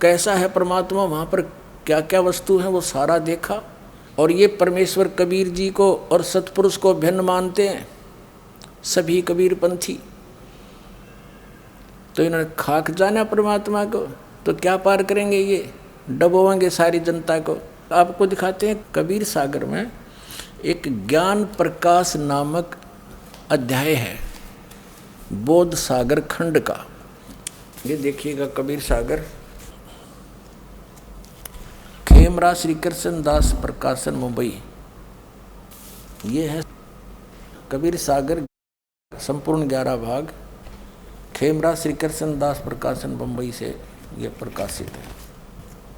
कैसा है परमात्मा, वहाँ पर क्या क्या वस्तु है, वो सारा देखा। और ये परमेश्वर कबीर जी को और सतपुरुष को भिन्न मानते हैं सभी कबीर पंथी। तो इन्होंने खाक जाना परमात्मा को, तो क्या पार करेंगे, ये डबोएंगे सारी जनता को। आपको दिखाते हैं कबीर सागर में एक ज्ञान प्रकाश नामक अध्याय है बोध सागर खंड का। ये देखिएगा कबीर सागर, खेमरा श्री कृष्ण दास प्रकाशन मुंबई। ये है कबीर सागर, संपूर्ण 11 भाग, खेमरा श्री कृष्ण दास प्रकाशन मुंबई से यह प्रकाशित है।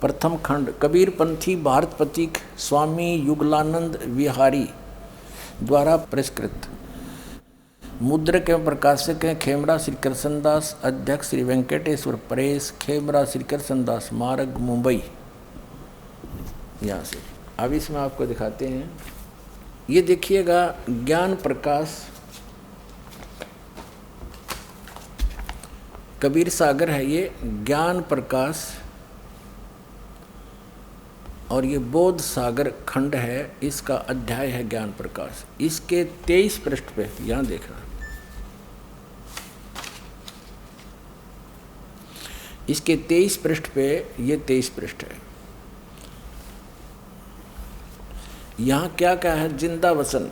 प्रथम खंड कबीर पंथी भारत प्रतीक स्वामी युगलानंद विहारी द्वारा पुरस्कृत। मुद्रक एवं प्रकाशक हैं खेमरा श्री कृष्णदास, अध्यक्ष श्री वेंकटेश्वर प्रेस, खेमरा श्री कृष्णदास मार्ग मुंबई। यहाँ से अब इसमें आपको दिखाते हैं, ये देखिएगा ज्ञान प्रकाश कबीर सागर है, ये ज्ञान प्रकाश, और ये बोध सागर खंड है, इसका अध्याय है ज्ञान प्रकाश। इसके 23 पृष्ठ पे यहाँ देखना, इसके 23 पृष्ठ पे, ये 23 पृष्ठ है। यहाँ क्या क्या है, जिंदा वचन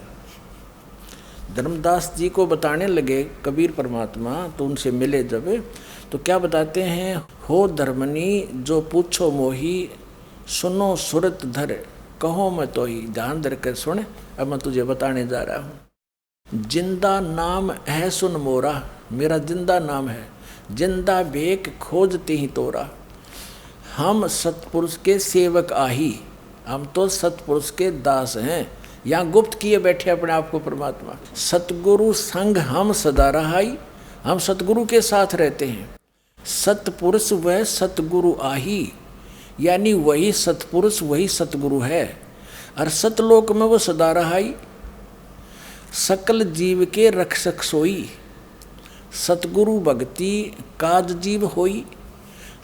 धर्मदास जी को बताने लगे कबीर परमात्मा, तो उनसे मिले जब, तो क्या बताते हैं, हो धर्मनी जो पूछो मोही, सुनो सुरत धर कहो मैं तो ही। ध्यान धर कर सुन, अब मैं तुझे बताने जा रहा हूँ। जिंदा नाम है सुन मोरा, मेरा जिंदा नाम है, जिंदा बेक खोजते ही तोरा। हम सतपुरुष के सेवक आही, हम तो सतपुरुष के दास हैं। यहाँ गुप्त किए बैठे अपने आप को परमात्मा। सतगुरु संग हम सदा रहाई, हम सतगुरु के साथ रहते हैं। सतपुरुष वह सतगुरु आही, यानी वही सतपुरुष वही सतगुरु है। और सतलोक में वो सदा रहाई, सकल जीव के रक्षक सोई। सतगुरु भक्ति काज जीव होई,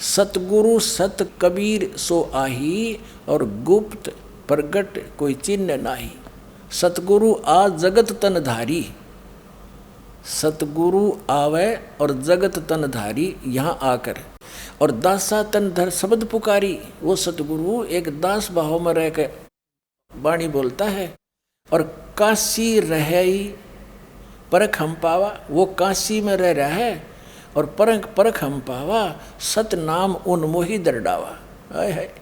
सतगुरु सत कबीर सो आही, और गुप्त प्रगट कोई चिन्ह नाही। सतगुरु आ जगत तन धारी, सतगुरु आवे और जगत तन धारी यहाँ आकर, और दासा तन धर शब्द पुकारी। वो सतगुरु एक दास भाव में रह कर वाणी बोलता है। और काशी रही परख हम पावा, वो काशी में रह रहा है, और परख हम पावा, सत नाम उन्मोही दरडावा। है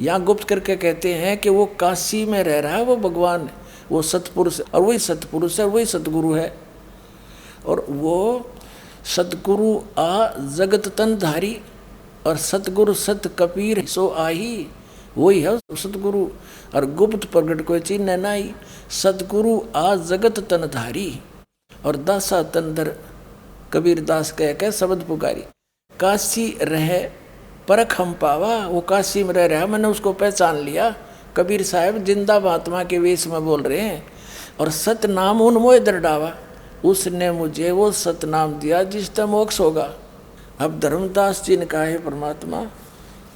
यहाँ गुप्त करके कहते हैं कि वो काशी में रह रहा है, वो भगवान, वो सतपुरुष, और वही सतपुरुष है, वही सतगुरु है। और वो सतगुरु आ जगत तन धारी, और सतगुरु सत कबीर सो आही, वही है सतगुरु। और गुप्त प्रगट कोई चिन्ह नाई, सतगुरु आ जगत तन धारी, और दासा तंदर कबीर दास कह शब्द पुकारी। काशी रहे परख हम पावा, वो काशी में रह रहा, मैंने उसको पहचान लिया। कबीर साहब जिंदा महात्मा के वेश में बोल रहे हैं। और सत नाम उन्मोह दरडावा, उसने मुझे वो सतनाम दिया जिससे मोक्ष होगा। अब धर्मदास जी ने कहा है परमात्मा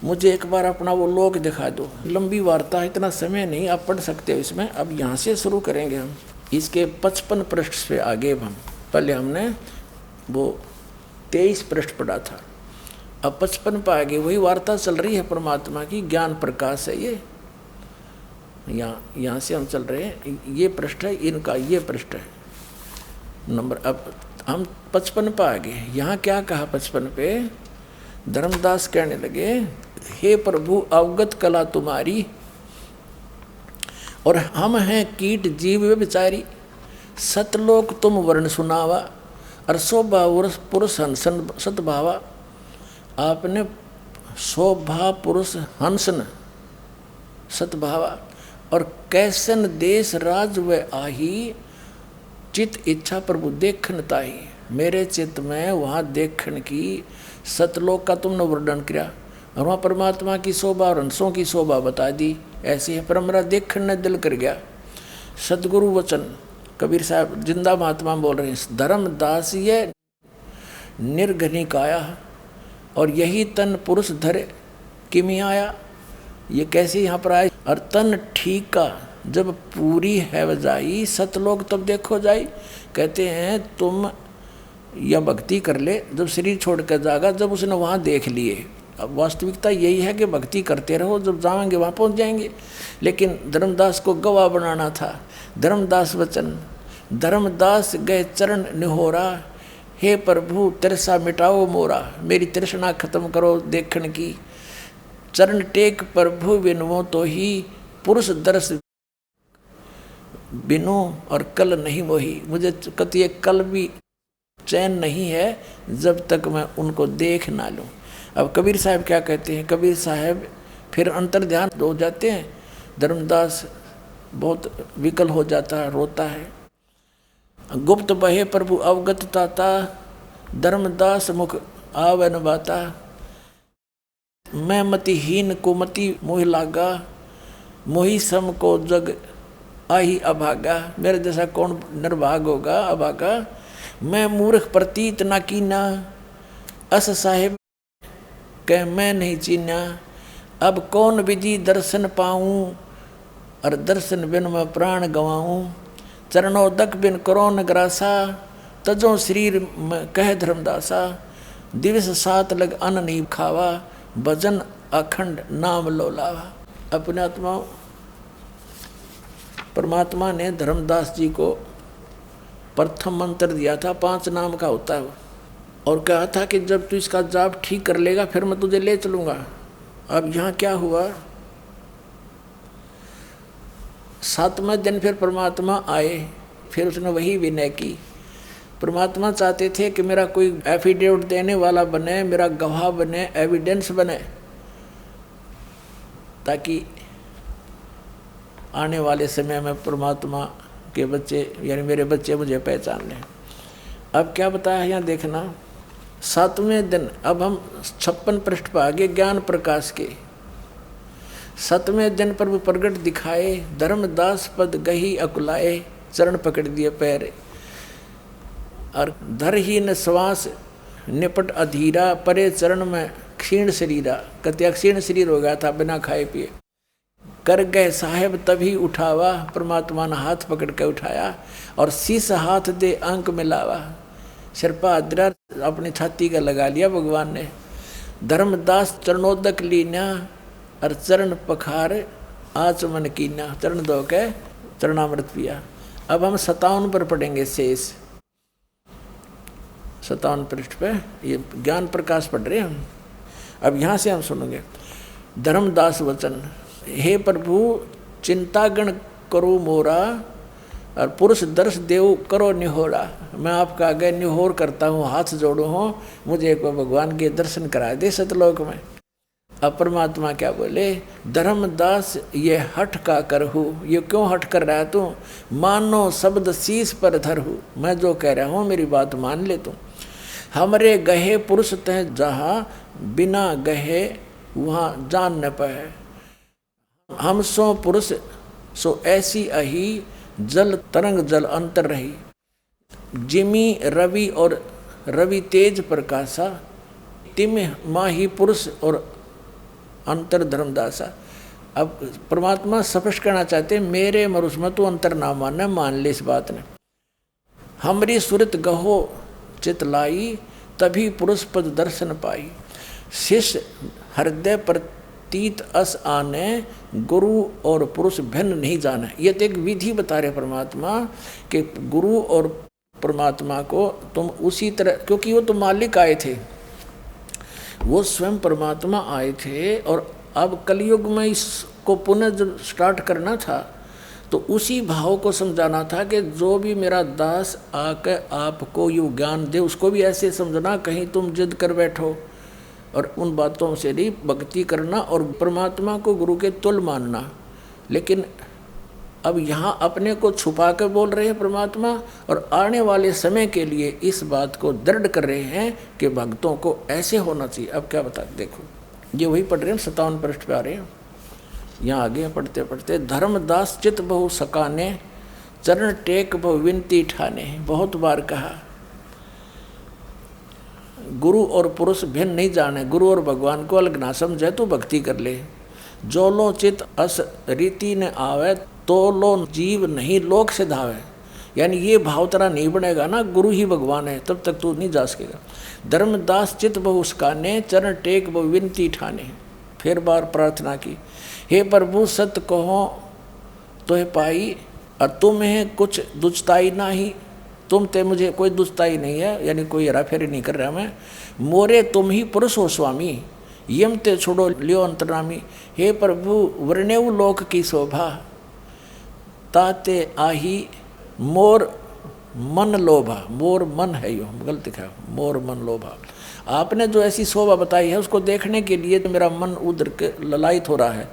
मुझे एक बार अपना वो लोक दिखा दो। लंबी वार्ता, इतना समय नहीं, आप पढ़ सकते हो इसमें। अब यहाँ से शुरू करेंगे हम, इसके 55 पृष्ठ से आगे हम, पहले हमने वो 23 पृष्ठ पढ़ा था, अब 55 पर आगे वही वार्ता चल रही है परमात्मा की। ज्ञान प्रकाश है ये, यहाँ से हम चल रहे हैं। ये पृष्ठ है इनका, ये पृष्ठ है नंबर। अब हम 55 पर आगे, यहाँ क्या कहा 55 पे, धर्मदास कहने लगे, हे प्रभु अवगत कला तुम्हारी, और हम हैं कीट जीव विचारी। सतलोक तुम वर्ण सुनावा, और शोभा पुरुष हंसन सतभावा। आपने शोभा पुरुष हंसन सतभावा, और कैसन देश राज व आही, चित इच्छा प्रभु देखन ताही। मेरे चित्त में वहाँ देखन की, सतलोक का तुमने वर्णन किया, और वहाँ परमात्मा की शोभा और हंसों की शोभा बता दी। ऐसी है पर मेरा देखने दिल कर गया। सतगुरु वचन कबीर साहब जिंदा महात्मा बोल रहे हैं, धर्मदास ये निर्घनी काया, और यही तन पुरुष धरे किमी आया, ये कैसे यहाँ पर आया। और तन ठीक का जब पूरी है वजाई, सतलोक तब देखो जाई। कहते हैं तुम यह भक्ति कर ले, जब शरीर छोड़ कर जाएगा, जब उसने वहाँ देख लिए। अब वास्तविकता यही है कि भक्ति करते रहो, जब जाएंगे वहाँ पहुँच जाएंगे। लेकिन धर्मदास को गवाह बनाना था। धर्मदास वचन, धर्मदास गए चरण निहोरा, हे प्रभु तिरसा मिटाओ मोरा। मेरी तृष्णा खत्म करो देखण की, चरण टेक प्रभु बिनुओ तो ही, पुरुष दर्श बिनु और कल नहीं मोही। मुझे कति कल भी चैन नहीं है जब तक मैं उनको देख ना लूँ। अब कबीर साहब क्या कहते हैं, कबीर साहब फिर अंतर ध्यान हो जाते हैं। धर्मदास बहुत विकल हो जाता है, रोता है। गुप्त बहे प्रभु अवगत ताता, धर्मदास मुख आवन बाता। मैं मतिहीन को मति मोह लागा, मोही सम को जग आही अभागा। मेरे जैसा कौन निर्भाग होगा, अभागा। मैं मूर्ख प्रतीत ना कीना, अस साहिब कह मैं नहीं चीना। अब कौन विधि दर्शन पाऊँ, और दर्शन बिन मैं प्राण गवाऊँ। चरणोदक बिन करो न ग्रासा, तजो शरीर में कह धर्मदासा। दिवस सात लग अन्न नहीं खावा, भजन अखंड नाम लो लावा। अपने आत्मा परमात्मा ने धर्मदास जी को प्रथम मंत्र दिया था, 5 नाम का होता है, और कहा था कि जब तू इसका जाप ठीक कर लेगा फिर मैं तुझे ले चलूँगा। अब यहाँ क्या हुआ, 7वें दिन फिर परमात्मा आए, फिर उसने वही विनय की। परमात्मा चाहते थे कि मेरा कोई एफिडेविट देने वाला बने, मेरा गवाह बने, एविडेंस बने, ताकि आने वाले समय में परमात्मा के बच्चे यानी मेरे बच्चे मुझे पहचान लें। अब क्या बताया यहाँ देखना, 7वें दिन, अब हम 56 पृष्ठ पर आगे, ज्ञान प्रकाश के 7वें दिन प्रभु प्रगट दिखाए, धर्मदास पद गही अकुलाए। चरण पकड़ दिए पैर, और धर ही न श्वास निपट अधीरा, परे चरण में क्षीण शरीरा। कत्या क्षीण शरीर हो गया था बिना खाए पिए। कर गए साहेब तभी उठावा, परमात्मा ने हाथ पकड़ के उठाया, और शीश हाथ दे अंक मिलावा। सिरपा अद्रा अपनी छाती का लगा लिया भगवान ने। धर्मदास चरणोदक लीना, और चरण पखार आचमन कीना। चरण धो के चरणामृत पिया। अब हम 57 पर पढ़ेंगे शेष, 57 पृष्ठ पे ये ज्ञान प्रकाश पढ़ रहे हैं हम। अब यहाँ से हम सुनेंगे धर्मदास वचन, हे प्रभु चिंतागण करो मोरा, और पुरुष दर्श देव करो निहोरा। मैं आपका आगे निहोर करता हूँ, हाथ जोड़ो हूँ, मुझे एक भगवान के दर्शन करा दे सतलोक में। अब परमात्मा क्या बोले, धर्मदास ये हट का करहु। ये क्यों हट कर रहा है तू, मानो शब्द शीश पर धरहु। मैं जो कह रहा हूँ मेरी बात मान ले तू। हमरे गहे पुरुष तह जहाँ, बिना गहे वहाँ जान न पाए। हम सो पुरुष सो ऐसी अही, जल तरंग जल अंतर रही। जिमी रवि और रवि तेज प्रकाशा, तिम माही पुरुष और अंतर धर्मदासा। अब परमात्मा स्पष्ट करना चाहते, मेरे मरुष में तो अंतर ना मानना, मान ले इस बात ने। हमरी सुरत गहो चित लाई, तभी पुरुष पद दर्शन पाई। शिष्य हृदय प्रतीत अस आने, गुरु और पुरुष भिन्न नहीं जाना। ये तो एक विधि बता रहे परमात्मा कि गुरु और परमात्मा को तुम उसी तरह, क्योंकि वो तो मालिक आए थे, वो स्वयं परमात्मा आए थे, और अब कलयुग में इसको पुनः जब स्टार्ट करना था तो उसी भाव को समझाना था कि जो भी मेरा दास आकर आपको ये ज्ञान दे, उसको भी ऐसे समझना, कहीं तुम जिद कर बैठो और उन बातों से नहीं भक्ति करना और परमात्मा को गुरु के तुल्य मानना। लेकिन अब यहाँ अपने को छुपा कर बोल रहे हैं परमात्मा, और आने वाले समय के लिए इस बात को दृढ़ कर रहे हैं कि भक्तों को ऐसे होना चाहिए। अब क्या बता, देखो ये वही पढ़ रहे हैं, 57 पृष्ठ पे आ रहे हैं। यहाँ आगे पढ़ते पढ़ते, धर्मदास चित बहु सकाने, चरण टेक बहु विनती ठाने। बहुत बार कहा, गुरु और पुरुष भिन्न नहीं जाने, गुरु और भगवान को अलग ना समझे तो भक्ति कर ले। जो लो चित अस रीति न आवे, तो लो जीव नहीं लोक से धावे। यानी ये भाव तेरा नहीं बनेगा ना, गुरु ही भगवान है, तब तक तू नहीं जा सकेगा। धर्मदास चित बहु उसकाने, चरण टेक बहु विनती ठाने। फिर बार प्रार्थना की, हे प्रभु सत्य कहो तो है पाई, और तुम्हें कुछ दुचताई ना ही, तुम ते मुझे कोई दुचताई नहीं है, यानी कोई हेरा फेरी नहीं कर रहा मैं। मोरे तुम ही पुरुष हो स्वामी, यम ते छोड़ो लियो अंतर्नामी। हे प्रभु वर्ण्यव लोक की शोभा, ताते आही मोर मन लोभा। मोर मन है यो, गलत लिखा, मोर मन लोभा। आपने जो ऐसी शोभा बताई है उसको देखने के लिए तो मेरा मन उधर के ललायित हो रहा है।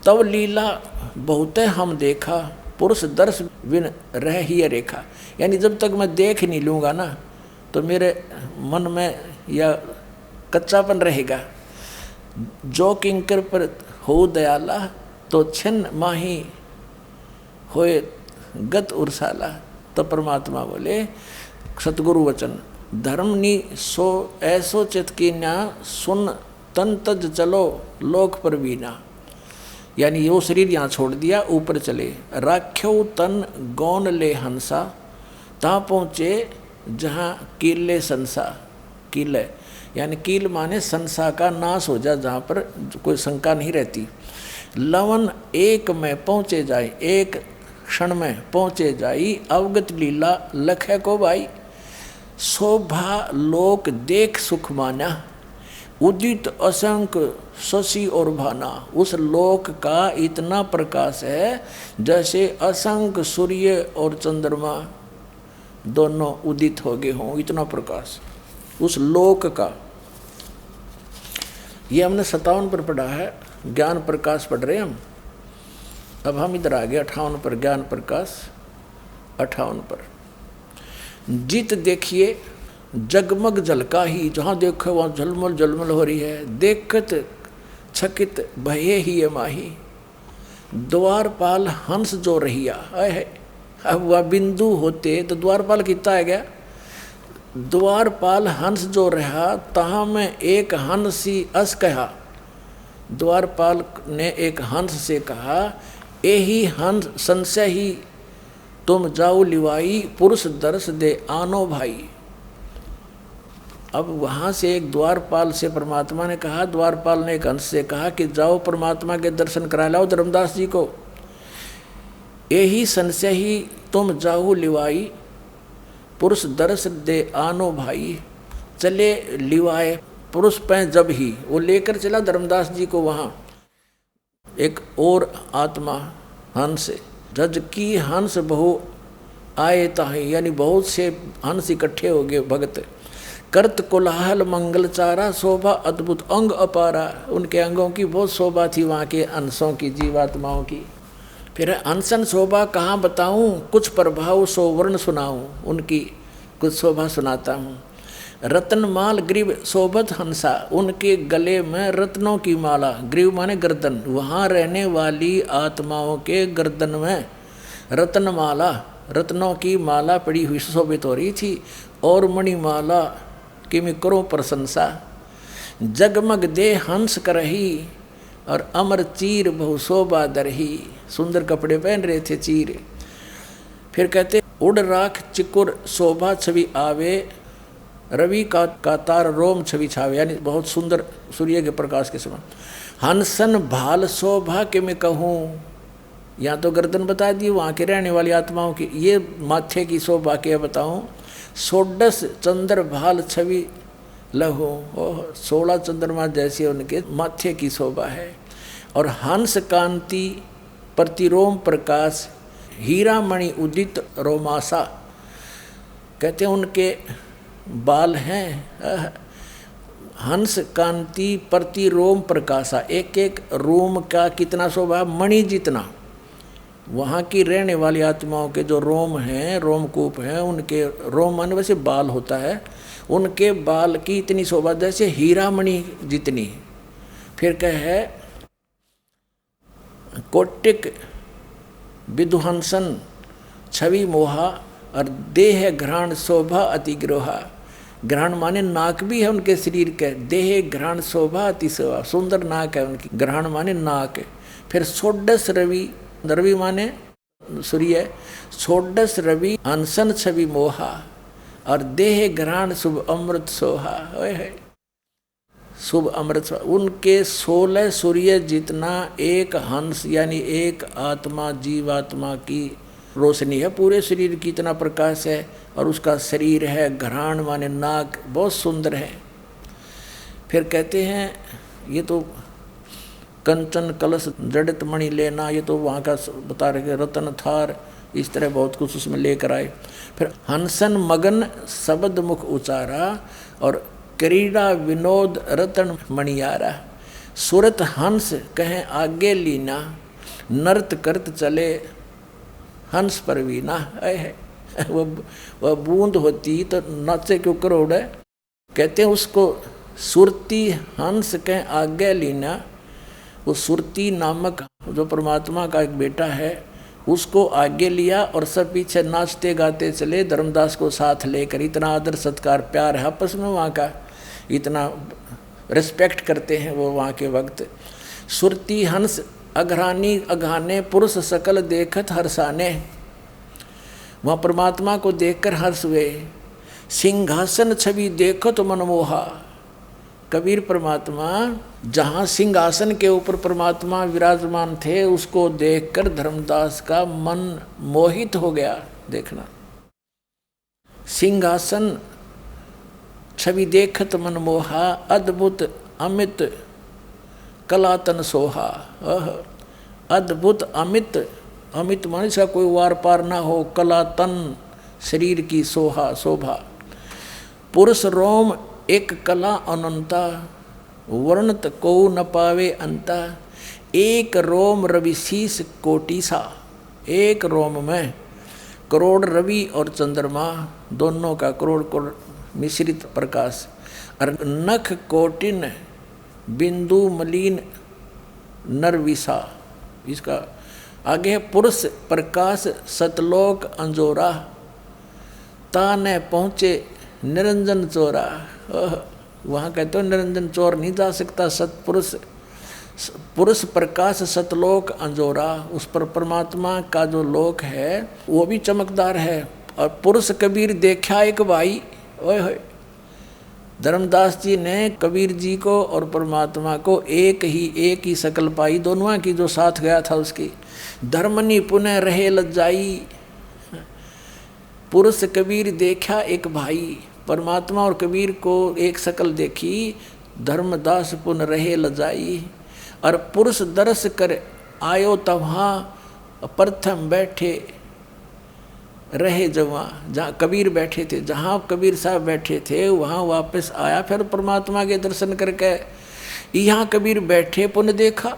तब लीला बहुते हम देखा, पुरुष दर्श बिन रह ही रेखा। यानी जब तक मैं देख नहीं लूँगा ना तो मेरे मन में या कच्चापन रहेगा। जो किंकर पर हो दयाला, तो छिन्न माही होए गत उर्साला। तो परमात्मा बोले सतगुरु वचन, धर्म नी सो ऐसो चित की न्या, सुन तन तज चलो लोक पर बीना। यानी वो शरीर यहाँ छोड़ दिया, ऊपर चले। राख्यो तन गौन ले हंसा, ता पहुँचे जहाँ कीले संसा। कीले यानी कील माने संसा का नाश हो जा, जहाँ पर कोई शंका नहीं रहती। लवन एक में पहुँचे जाए, एक क्षण में पहुँचे जाई, अवगत लीला लखे को भाई। शोभा लोक देख सुख माना, उदित असंख्य शशि और भाना। उस लोक का इतना प्रकाश है जैसे असंख्य सूर्य और चंद्रमा दोनों उदित हो गए हों, इतना प्रकाश उस लोक का। ये हमने 57 पर पढ़ा है, ज्ञान प्रकाश पढ़ रहे हम। अब हम इधर आ गए 58 पर, ज्ञान प्रकाश 58 पर। जित देखिए जगमग जलका ही, जहाँ देखो वहाँ झलमल झलमल हो रही है। देखत छकित भये ही ये माही, द्वारपाल हंस जो रहिया। है अब वह बिंदु होते तो द्वारपाल कितना है गया। द्वारपाल हंस जो रहा, तहाँ में एक हंसी अस कहा। द्वारपाल ने एक हंस से कहा, यही हंस संशय ही तुम जाओ लिवाई, पुरुष दर्श दे आनो भाई। अब वहाँ से एक द्वारपाल से परमात्मा ने कहा, द्वारपाल ने एक हंस से कहा कि जाओ परमात्मा के दर्शन करा लाओ धर्मदास जी को। यही संशय ही तुम जाओ लिवाई, पुरुष दर्श दे आनो भाई। चले लिवाए पुरुष पे जब ही, वो लेकर चला धर्मदास जी को वहाँ। एक और आत्मा हंस, जज की हंस बहु आए ताही, यानी बहुत से हंस इकट्ठे हो गए भगत। करत कोलाहल मंगल चारा, शोभा अद्भुत अंग अपारा। उनके अंगों की बहुत शोभा थी वहाँ के अंशों की, जीवात्माओं की। फिर अनसन शोभा कहाँ बताऊँ, कुछ प्रभाव सोवर्ण सुनाऊँ। उनकी कुछ शोभा सुनाता हूँ। रत्नमाल ग्रीव शोभत हंसा, उनके गले में रत्नों की माला। ग्रीव माने गर्दन, वहाँ रहने वाली आत्माओं के गर्दन में रत्नमाला, रत्नों की माला पड़ी हुई शोभित हो रही थी। और मणिमाला कि मैं करो प्रशंसा। जगमग दे हंस करही, और अमर चीर बहु शोभा दरही। सुंदर कपड़े पहन रहे थे चीर। फिर कहते उड़ राख चिकुर शोभा छवि आवे, रवि का तार रोम छवि छावे। यानी बहुत सुंदर सूर्य के प्रकाश के समान। हंसन भाल शोभा के मैं कहूँ, यहाँ तो गर्दन बता दी वहाँ के रहने वाली आत्माओं की। ये माथे की शोभा के बताऊँ। सोडस चंद्र भाल छवि लहू, 16 चंद्रमा जैसे उनके माथे की शोभा है। और हंस कांति प्रतिरोम प्रकाश, हीरा मणि उदित रोमासा। कहते हैं उनके बाल हैं हंस कांति प्रतिरोम प्रकाशा। एक एक रोम का कितना शोभा, मणि जितना। वहाँ की रहने वाली आत्माओं के जो रोम हैं, रोमकूप हैं, उनके रोम माने वैसे बाल होता है, उनके बाल की इतनी शोभा जैसे हीरा मणि जितनी। फिर कहे कोटिक विदुहंसन छवि मोहा, और देह घ्राण शोभा अतिग्रोहा। ग्रहण माने नाक भी है उनके शरीर के, देह ग्रहण शोभा अति शोभा, सुंदर नाक है उनकी, ग्रहण माने नाक। फिर षोडश रवि, रवि माने सूर्य, षोडश रवि हंसन छवि मोहा, और देह ग्रहण शुभ अमृत सोहा। है शुभ अमृत, उनके 16 सूर्य जितना एक हंस यानी एक आत्मा जीवात्मा की रोशनी है, पूरे शरीर की इतना प्रकाश है। और उसका शरीर है घ्राण माने नाक, बहुत सुंदर है। फिर कहते हैं ये तो कंचन कलश जड़ित मणि लेना, ये तो वहाँ का बता रहे, रतन थार, इस तरह बहुत कुछ उसमें लेकर आए। फिर हंसन मगन शब्द मुख उचारा, और क्रीड़ा विनोद रतन मणियारा। सुरत हंस कहें आगे लीना, नृत करत चले हंस परवीना। है वह बूंद होती तो नाचे क्यों करोड़। कहते हैं उसको सुरती हंस कहें आगे लीना, वो सुरती नामक जो परमात्मा का एक बेटा है उसको आगे लिया और सब पीछे नाचते गाते चले, धर्मदास को साथ लेकर। इतना आदर सत्कार प्यार है आपस में वहाँ का, इतना रिस्पेक्ट करते हैं वो वहाँ के वक्त। सुरती हंस अघरानी अघाने, पुरुष सकल देखत हर्षाने, वहाँ परमात्मा को देखकर हर्ष हुए। सिंहासन छवि देखो तो मनमोहा, कबीर परमात्मा जहाँ सिंहासन के ऊपर परमात्मा विराजमान थे उसको देखकर धर्मदास का मन मोहित हो गया। देखना, सिंहासन छवि देखत मनमोहा, अद्भुत अमित कलातन सोहा। अद्भुत अमित, अमित माने सा कोई वार पार ना हो, कलातन शरीर की सोहा शोभा। पुरुष रोम एक कला अनंता, वर्णत को न पावे अंता। एक रोम रवि शीस कोटि सा, एक रोम में करोड़ रवि और चंद्रमा दोनों का करोड़ करोड़ मिश्रित प्रकाश। और नख कोटिन बिंदु मलिन नरविसा। इसका आगे है पुरुष प्रकाश सतलोक अंजोरा, ताने पहुँचे निरंजन चोरा। वहाँ कहते हो निरंजन चोर नहीं जा सकता, सतपुरुष पुरुष प्रकाश सतलोक अंजोरा। उस पर परमात्मा का जो लोक है वो भी चमकदार है। और पुरुष कबीर देखा एक भाई। ओए होए, धर्मदास जी ने कबीर जी को और परमात्मा को एक ही शकल पाई, दोनों की जो साथ गया था उसकी। धर्मनी पुनः रहे लज्जाई, पुरुष कबीर देखा एक भाई। परमात्मा और कबीर को एक शकल देखी, धर्मदास पुनः रहे लजाई। और पुरुष दरस कर आयो तवहाँ, प्रथम बैठे रहे जवां। जहाँ कबीर बैठे थे, जहाँ कबीर साहब बैठे थे वहाँ वापस आया, फिर परमात्मा के दर्शन करके। यहाँ कबीर बैठे पुनः देखा,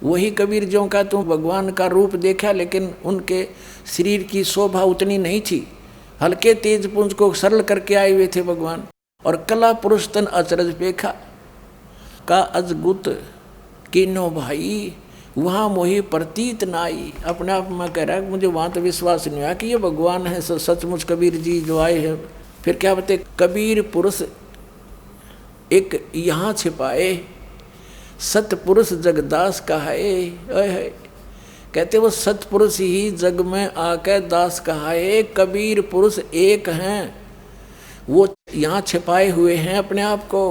वही कबीर जो का तुम भगवान का रूप देखा, लेकिन उनके शरीर की शोभा उतनी नहीं थी। हल्के तेज पुंज को सरल करके आए हुए थे भगवान। और कला पुरुष तन अचरज पेखा, का अजगुत किनो भाई, वहाँ मोही प्रतीत नाई। अपने आप में कह रहा है मुझे वहाँ तो विश्वास नहीं हुआ कि ये भगवान है सचमुच कबीर जी जो आए हैं। फिर क्या बते, कबीर पुरुष एक यहाँ छिपाए, सतपुरुष जगदास कहाए। कहते वो सतपुरुष ही जग में आके दास कहाए। कबीर पुरुष एक हैं, वो यहाँ छिपाए हुए हैं अपने आप को।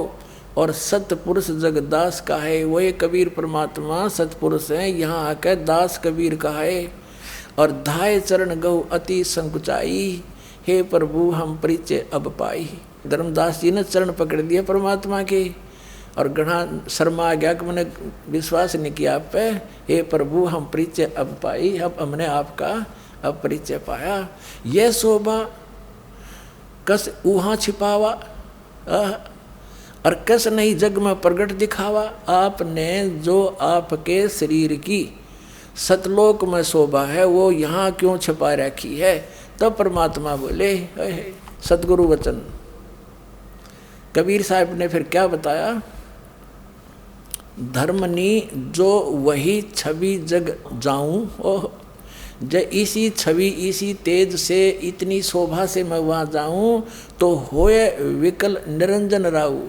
और सतपुरुष जगदास कहाए, वही कबीर परमात्मा सतपुरुष हैं, यहाँ आके दास कबीर कहाए। और धाय चरण गौ अति संकुचाई, हे प्रभु हम परिचय अब पाई। धर्मदास जी ने चरण पकड़ दिए परमात्मा के, और घना शर्मा आ गया कि मैंने विश्वास नहीं किया आप पे। हे प्रभु हम परिचय अब पाई, अब हमने आपका अब परिचय पाया। यह शोभा कस वहाँ छिपावा, और कस नहीं जग में प्रगट दिखावा। आपने जो आपके शरीर की सतलोक में शोभा है वो यहाँ क्यों छिपा रखी है। तब तो परमात्मा बोले, सतगुरु वचन। कबीर साहब ने फिर क्या बताया, धर्मनी जो वही छवि जग जाऊं। ओह, जब इसी छवि इसी तेज से इतनी शोभा से मैं वहाँ जाऊँ तो होए विकल निरंजन राऊ।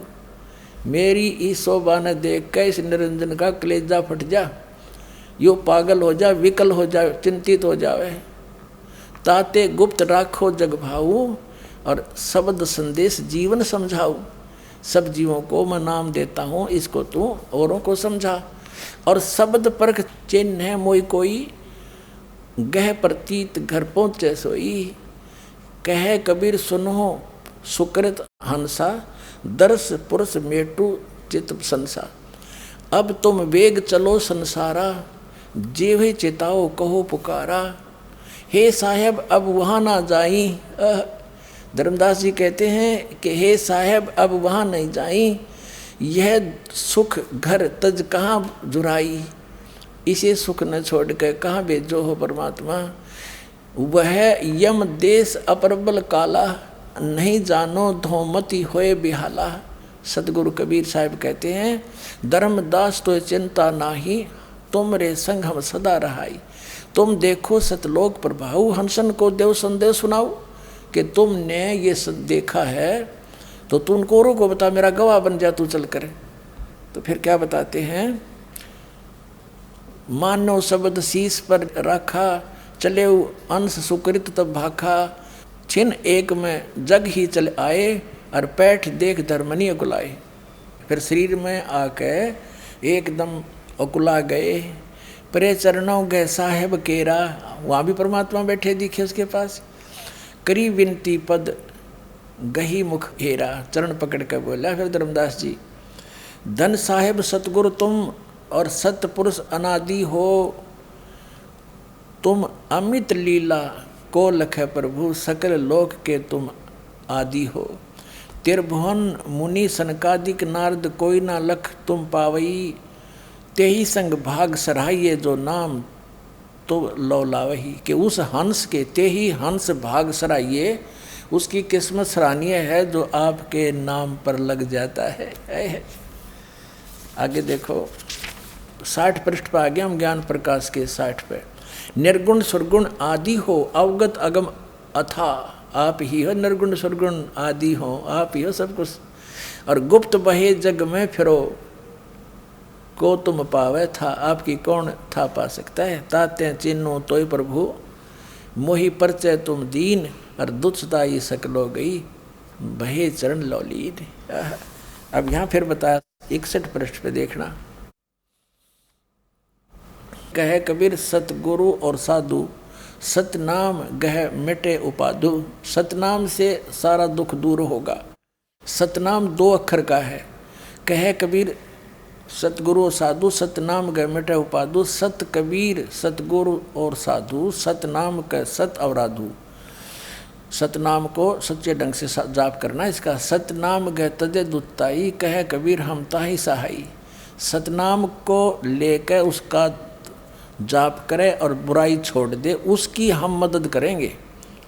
मेरी इस शोभा ने देख के इस निरंजन का कलेजा फट जा, यो पागल हो जा, विकल हो जा, चिंतित हो जावे। ताते गुप्त राखो जग भाऊ और शब्द संदेश जीवन समझाऊ। सब जीवों को मैं नाम देता हूँ, इसको तू औरों को समझा। और शब्द परख चिन्ह है मोई कोई, गह प्रतीत घर पहुँचे सोई। कहे कबीर सुनो सुकृत हंसा, दर्श पुरुष मेटू चित संसा। अब तुम वेग चलो संसारा, जीव चिताओ कहो पुकारा। हे साहेब अब वहाँ ना जाई। धर्मदास जी कहते हैं कि हे साहेब अब वहाँ नहीं जाई, यह सुख घर तज कहाँ जुराई। इसे सुख न छोड़ कर कहाँ भेजो हो परमात्मा। वह यम देश अपरबल काला, नहीं जानो धोमती होए बिहाला। सतगुरु कबीर साहब कहते हैं धर्मदास तो चिंता नाही, तुम रे संग हम सदा रहाई। तुम देखो सतलोक प्रभाऊ, हंसन को देव संदेश सुनाओ। कि तुमने ये देखा है तो तुम कोरों को बता, मेरा गवाह बन जा तू चल कर। तो फिर क्या बताते हैं, मानो शब्द शीश पर रखा, चले अंश सुकृत तब भाखा। छिन एक में जग ही चले आए, और पैठ देख धर्मनी अकुलाए। फिर शरीर में आके एकदम अकुला गए। परे चरणों गए साहेब केरा, वहाँ भी परमात्मा बैठे दिखे उसके पास। करी विनती पद गही मुख हेरा, चरण पकड़ कर बोला फिर धर्मदास जी, धन साहेब सतगुरु तुम और सतपुरुष अनादि हो। तुम अमित लीला को लखे प्रभु, सकल लोक के तुम आदि हो। त्रिभुवन मुनि सनकादिक नारद कोई ना लख तुम पावई। तेही संग भाग सराहिए जो नाम तो लो लावही। कि उस हंस के तेही हंस भाग सराहिए, उसकी किस्मत सराहनीय है जो आपके नाम पर लग जाता है। आगे देखो 60 पृष्ठ पर आ गया हम, ज्ञान प्रकाश के 60 पे। निर्गुण सुरगुण आदि हो, अवगत अगम अथा। आप ही हो निर्गुण सुरगुण आदि हो, आप ही हो सब कुछ। और गुप्त बहे जग में फिरो, को तुम पावे था, आपकी कौन था पा सकता है। ताते चिन्हो तोय प्रभु, मोहि परचय तुम दीन। और दुच्छताई सकलो गई, बहे चरण लौलीन। अब यहाँ फिर बताया 61 पृष्ठ पे देखना। कहे कबीर सतगुरु और साधु, सतनाम गह मिटे उपाधु। सतनाम से सारा दुख दूर होगा। सतनाम 2 अक्षर का है। कहे कबीर सतगुरु और साधु, सतनाम गह मिटे उपाधु। सत कबीर सतगुरु और साधु, सतनाम का सत अवराधु। सतनाम को सच्चे ढंग से जाप करना। इसका सतनाम गह तजे दुताई, कहे कबीर हम ताही सहाई। सतनाम को लेकर उसका जाप करे और बुराई छोड़ दे, उसकी हम मदद करेंगे,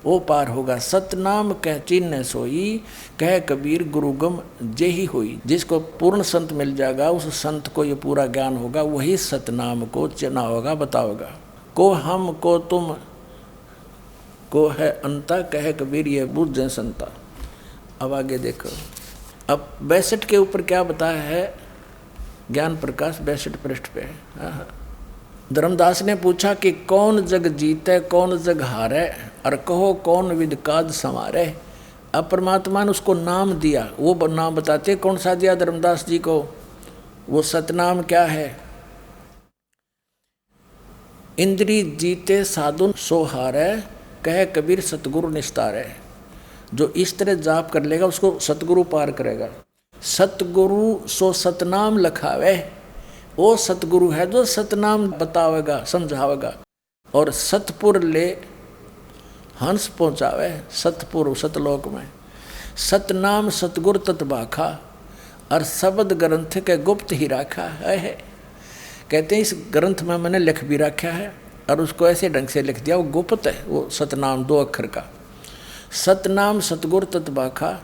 वो पार होगा। सतनाम कह चिन्ह सोई, कह कबीर गुरुगम जेही होई। जिसको पूर्ण संत मिल जाएगा, उस संत को ये पूरा ज्ञान होगा, वही सतनाम को चिन्ह होगा, बताओगा। को हम को तुम को है अंता, कह कबीर ये बुझ संता। अब आगे देखो, अब 62 के ऊपर क्या बताया है ज्ञान प्रकाश 62 पृष्ठ पे। धर्मदास ने पूछा कि कौन जग जीते कौन जग हारे, और कहो कौन विद काज संवारे। अब परमात्मा ने उसको नाम दिया, वो नाम बताते कौन सा दिया धर्मदास जी को। वो सतनाम क्या है, इंद्री जीते साधु सो हारे, कहे कबीर सतगुरु निस्तारे। जो इस तरह जाप कर लेगा उसको सतगुरु पार करेगा। सतगुरु सो सतनाम लखावे, वो सतगुरु है जो सतनाम बतावेगा समझावेगा। और सतपुर ले हंस पहुँचावे, सतपुर सतलोक में। सतनाम सतगुर तत्बाखा, और शब्द ग्रंथ के गुप्त ही रखा है। कहते हैं इस ग्रंथ में मैंने लिख भी रखा है, और उसको ऐसे ढंग से लिख दिया, वो गुप्त है। वो सतनाम 2 अक्षर का। सतनाम सतगुर तत्बाखा,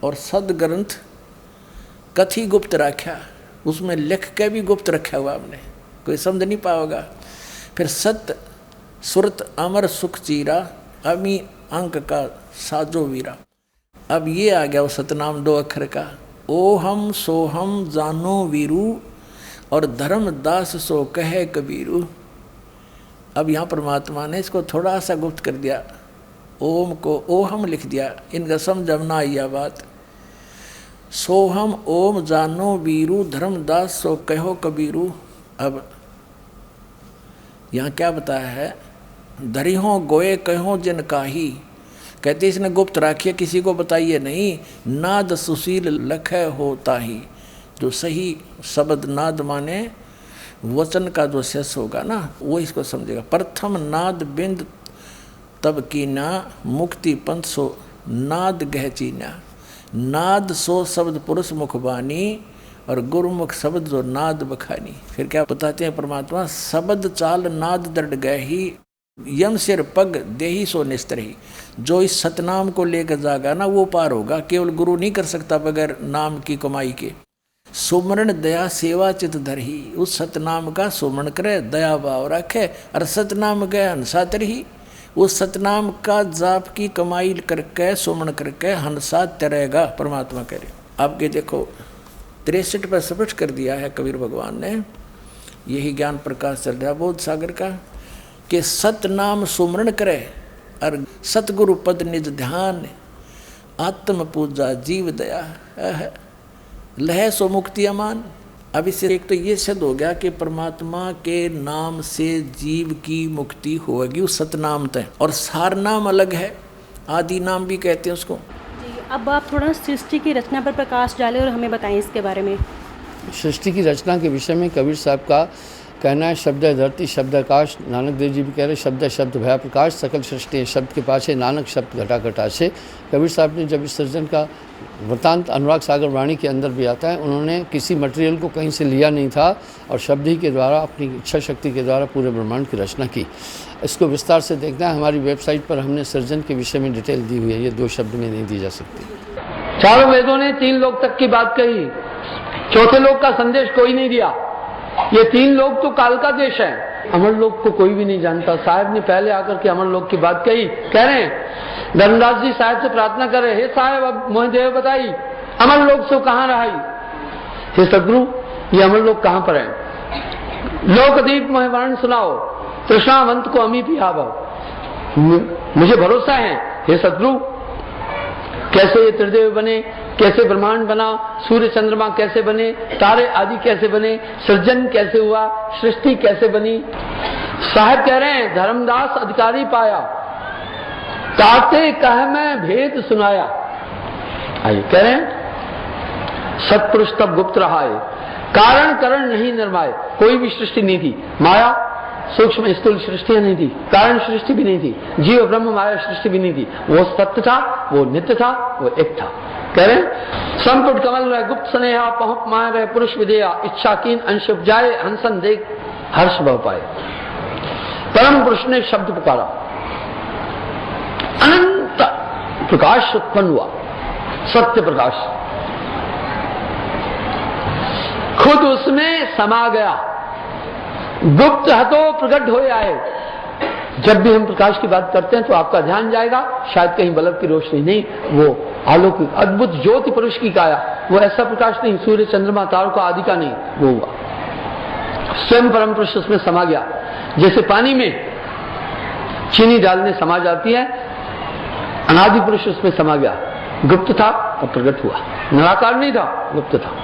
और सद ग्रंथ कथी गुप्त रखा, उसमें लिख के भी गुप्त रखा हुआ हमने, कोई समझ नहीं पाओगा। फिर सत सुरत अमर सुख चीरा, अमी अंक का साजो वीरा। अब ये आ गया वो सतनाम 2 अक्षर का, ओहम सोहम जानो वीरू और धर्मदास सो कहे कबीरू। अब यहाँ परमात्मा ने इसको थोड़ा सा गुप्त कर दिया, ओम को ओहम लिख दिया, इनका समझ ना आई बात। सोहम ओम जानो वीरू, धर्मदास सो कहो कबीरू। अब यहाँ क्या बताया है, धरिहों गोए कहो जिन काही, कहते इसने गुप्त राखिए, किसी को बताइए नहीं। नाद सुशील लख होता ही, जो सही शब्द नाद माने वचन का जो शेष होगा ना वो इसको समझेगा। प्रथम नाद बिंद तब कीना, मुक्ति पंथ सो नाद गह चीना। नाद सो शब्द पुरुष मुखबानी, और गुरुमुख शब्द जो नाद बखानी। फिर क्या बताते हैं परमात्मा, शब्द चाल नाद दृढ़ गए ही, यम सिर पग देही सो निस्तरही। जो इस सतनाम को लेकर जागा ना वो पार होगा, केवल गुरु नहीं कर सकता बगैर नाम की कमाई के। सुमरण दया सेवा चित धरही, उस सतनाम का सुमरण करे, दया भाव रखे, और सतनाम गए हंसा तरही। उस सतनाम का जाप की कमाई करके सुमरण करके हंसा तरेगा, परमात्मा कह रहे। आपके देखो 63 पर स्पष्ट कर दिया है कबीर भगवान ने, यही ज्ञान प्रकाश चल रहा बोध सागर का, कि सतनाम सुमरण करे और सतगुरु पद निज ध्यान, आत्म पूजा जीव दया लह सो मुक्ति अमान। अब इससे एक तो ये सिद्ध हो गया कि परमात्मा के नाम से जीव की मुक्ति होगी उस सतनाम तय। और सार नाम अलग है, आदि नाम भी कहते हैं उसको। जी, अब आप थोड़ा सृष्टि की रचना पर प्रकाश डालें और हमें बताएं इसके बारे में। सृष्टि की रचना के विषय में कबीर साहब का कहना है, शब्द है धरती शब्द आकाश। नानक देव जी भी कह रहे शब्द है शब्द भया प्रकाश, सकल सृष्टि है शब्द के पास है, नानक शब्द घटा घटा से। कबीर साहब ने जब इस सृजन का वृतांत अनुराग सागर वाणी के अंदर भी आता है, उन्होंने किसी मटेरियल को कहीं से लिया नहीं था और शब्द ही के द्वारा अपनी इच्छा शक्ति के द्वारा पूरे ब्रह्मांड की रचना की। इसको विस्तार से देखना है, हमारी वेबसाइट पर हमने सृजन के विषय में डिटेल दी हुई है, ये 2 शब्द में नहीं दी जा सकती। चारों वेदों ने 3 लोक तक की बात कही, चौथे लोक का संदेश कोई नहीं दिया। ये 3 लोग तो काल का देश है, अमर लोक को कोई भी नहीं जानता। साहब ने पहले आकर के अमर लोक की बात कही, कह रहे हैं धर्मदास जी साहब से प्रार्थना कर रहे, हे साहब अब मोह देव बताई अमर लोक सो कहाँ रहाई। हे सदगुरु ये अमर लोक कहाँ पर है, लोकदीप मोह वर्ण सुनाओ, तृष्णावंत को अमी पियाव। मुझे भरोसा है हे सदगुरु, कैसे ये त्रिदेव बने, कैसे ब्रह्मांड बना, सूर्य चंद्रमा कैसे बने, तारे आदि कैसे बने, सृजन कैसे हुआ, सृष्टि कैसे बनी। साहब कह रहे हैं धर्मदास अधिकारी पाया, ताते कह मैं भेद सुनाया। आइए कह रहे हैं सत्पुरुष तब गुप्त रहा है, कारण करण नहीं निर्माय। कोई भी सृष्टि नहीं थी, माया सूक्ष्म स्थूल सृष्टियां नहीं थी, कारण सृष्टि भी नहीं थी, जीव ब्रह्म माया सृष्टि भी नहीं थी। वो सत्य था, वो नित्य था, वो एक था। कह रहे हैं संपुट कमल रहे गुप्त स्नेहा, पहुंच माय रहे पुरुष विदेया, इच्छा कीन अंश उपजाए, हंसन देख हर्ष भव पाए। परम पुरुष ने शब्द पुकारा, अनंत प्रकाश उत्पन्न हुआ, सत्य प्रकाश खुद उसमें समा गया, गुप्त हतो प्रकट हो आए। जब भी हम प्रकाश की बात करते हैं तो आपका ध्यान जाएगा शायद कहीं बल्ब की रोशनी नहीं, वो आलोक अद्भुत ज्योति पुरुष की काया, वो ऐसा प्रकाश नहीं सूर्य चंद्रमा तारों का आदि का नहीं, वो हुआ स्वयं परम पुरुष उसमें समा गया। जैसे पानी में चीनी डालने समा जाती है, अनादि पुरुष उसमें समा गया, गुप्त था और प्रकट हुआ, निराकार नहीं था, गुप्त था।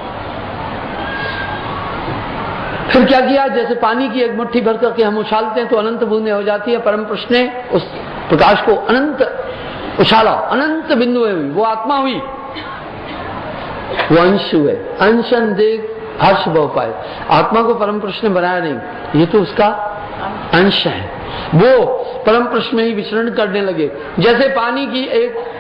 फिर क्या किया, जैसे पानी की एक मुट्ठी भर करके हम उछालते हैं तो अनंत बूंदें हो जाती है, परम पुरुष ने उस प्रकाश को अनंत उछाला, अनंत बिंदु हुई, वो आत्मा हुई, वो अंश हुए, अंशन देख हर्ष भव पाए। आत्मा को परम पुरुष ने बनाया नहीं, ये तो उसका अंश है, वो परम पुरुष में ही विचरण करने लगे। जैसे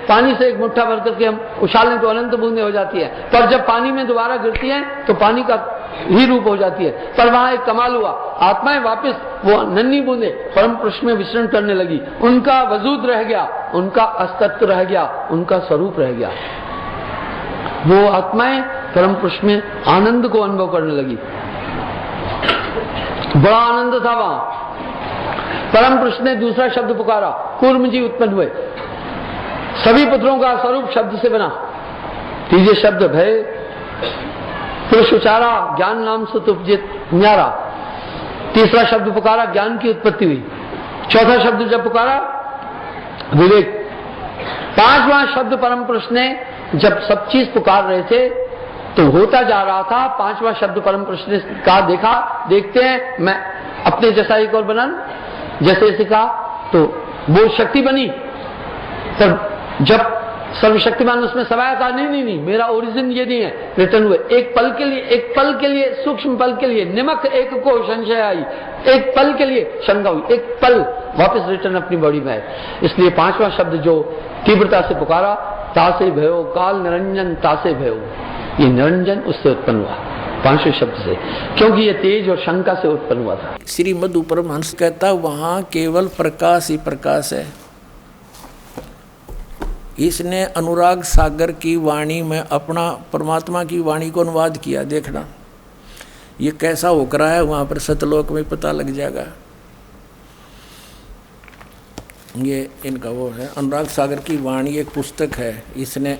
पानी से एक मुट्ठा भर करके हम उछालें तो अनंत बूंदें हो जाती है, पर जब पानी में दोबारा गिरती हैं तो पानी का ही रूप हो जाती है। पर वहां एक कमाल हुआ, आत्माएं वापस वो नन्ही बूंदे परम पुरुष में विचरण करने लगी, उनका वजूद रह गया, उनका अस्तित्व रह गया, उनका स्वरूप रह गया। वो आत्माएं परम पुरुष में आनंद को अनुभव करने लगी, बड़ा आनंद था वहां। परम पुरुष ने दूसरा शब्द पुकारा, कूर्म जी उत्पन्न हुए, सभी पुत्रों का स्वरूप शब्द से बना। तीसरे शब्द भय, पुरुष उचारा, ज्ञान नाम सुत उपजित न्यारा। तीसरा शब्द पुकारा, ज्ञान की उत्पत्ति हुई। चौथा शब्द जब पुकारा, विवेक। पांचवा शब्द परम पुरुष ने जब सब चीज पुकार रहे थे तो होता जा रहा था। पांचवा शब्द परम पुरुष ने कहा, देखा, देखते हैं, मैं अपने जैसा एक और बना। जैसे ऐसे कहा तो वो शक्ति बनी। तब जब सर्वशक्तिमान उसमें समाया, कहा नहीं, मेरा ओरिजिन ये नहीं है, रिटर्न हुए। एक पल के लिए सूक्ष्म पल के लिए निमक एक को संशय आई, एक पल के लिए शंका हुई, एक पल वापस रिटर्न अपनी बॉडी में आए। इसलिए पांचवा शब्द जो तीव्रता से पुकारा, तासे भयो, काल निरंजन तासे भयो, ये निरंजन उससे उत्पन्न हुआ, पांचवें शब्द से, क्योंकि ये तेज और शंका से उत्पन्न हुआ था। श्री मधु परमहंस कहता वहां केवल प्रकाश ही प्रकाश है। इसने अनुराग सागर की वाणी में अपना परमात्मा की वाणी को अनुवाद किया। देखना ये कैसा होकर है, वहां पर सतलोक में पता लग जाएगा। ये इनका वो है, अनुराग सागर की वाणी एक पुस्तक है। इसने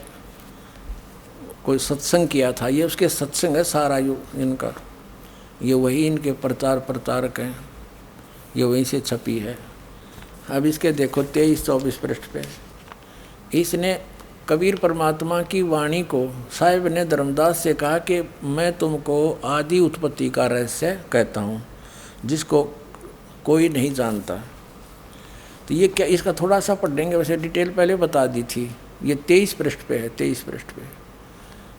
कोई सत्संग किया था, ये उसके सत्संग है सारा इनका। ये वही इनके प्रचार प्रचारक हैं, ये वहीं से छपी है। अब इसके देखो 23-24 पृष्ठ पे इसने कबीर परमात्मा की वाणी को साहिब ने धर्मदास से कहा कि मैं तुमको आदि उत्पत्ति का रहस्य कहता हूँ जिसको कोई नहीं जानता। तो ये क्या, इसका थोड़ा सा पढ़ेंगे, वैसे डिटेल पहले बता दी थी। ये 23 पृष्ठ पे है, 23 पृष्ठ पे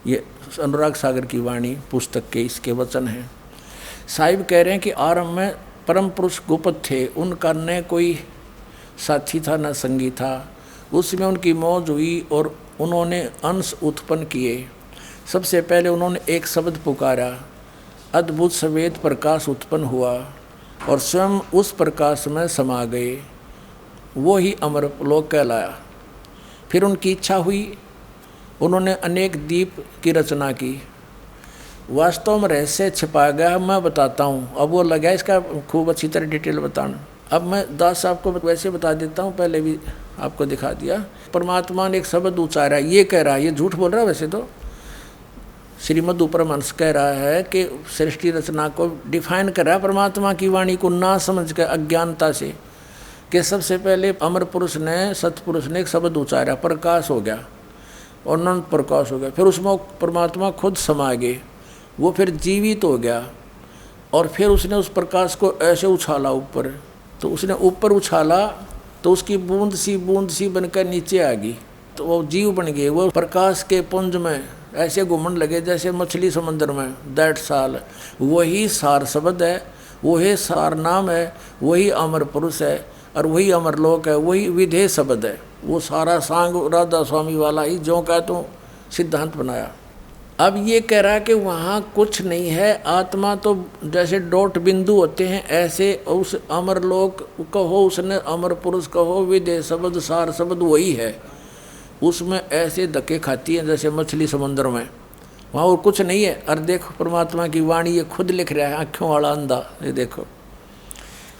ये अनुराग सागर की वाणी पुस्तक के इसके वचन हैं। साहिब कह रहे हैं कि आरंभ में परम पुरुष गुप्त थे, उनका न कोई साथी था न संगी था। उसमें उनकी मौज हुई और उन्होंने अंश उत्पन्न किए। सबसे पहले उन्होंने एक शब्द पुकारा, अद्भुत सवेद प्रकाश उत्पन्न हुआ और स्वयं उस प्रकाश में समा गए, वो ही अमरलोक कहलाया। फिर उनकी इच्छा हुई, उन्होंने अनेक दीप की रचना की। वास्तव में रहस्य छिपा गया, मैं बताता हूँ। अब वो लगा इसका खूब अच्छी तरह डिटेल बताना। अब मैं दास साहब को वैसे बता देता हूँ, पहले भी आपको दिखा दिया। परमात्मा ने एक शब्द उच्चारा, ये कह रहा है, ये झूठ बोल रहा है वैसे तो। श्री मधु परमहंस कह रहा है कि सृष्टि रचना को डिफाइन कर रहा है परमात्मा की वाणी को ना समझ कर अज्ञानता से, कि सबसे पहले अमर पुरुष ने, सतपुरुष ने एक शब्द उच्चारा, प्रकाश हो गया और अनंत प्रकाश हो गया। फिर उसमें परमात्मा खुद समा गए, वो फिर जीवित हो गया और फिर उसने उस प्रकाश को ऐसे उछाला ऊपर। तो उसने ऊपर उछाला तो उसकी बूंद सी बनकर नीचे आ गई, तो वो जीव बन गए। वो प्रकाश के पुंज में ऐसे घूमने लगे जैसे मछली समुद्र में। दैट साल वही सार शब्द है, वही सार नाम है, वही अमर पुरुष है और वही अमरलोक है, वही विधेय शब्द है। वो सारा सांग राधा स्वामी वाला ही जो का तो सिद्धांत बनाया। अब ये कह रहा है कि वहाँ कुछ नहीं है, आत्मा तो जैसे डॉट बिंदु होते हैं ऐसे उस अमरलोक कहो, उसने अमर पुरुष कहो, विधेय शब्द सार शब्द वही है। उसमें ऐसे धक्के खाती है जैसे मछली समुद्र में, वहाँ और कुछ नहीं है। और देखो परमात्मा की वाणी ये खुद लिख रहा है, आँखों वाला अंधा। ये देखो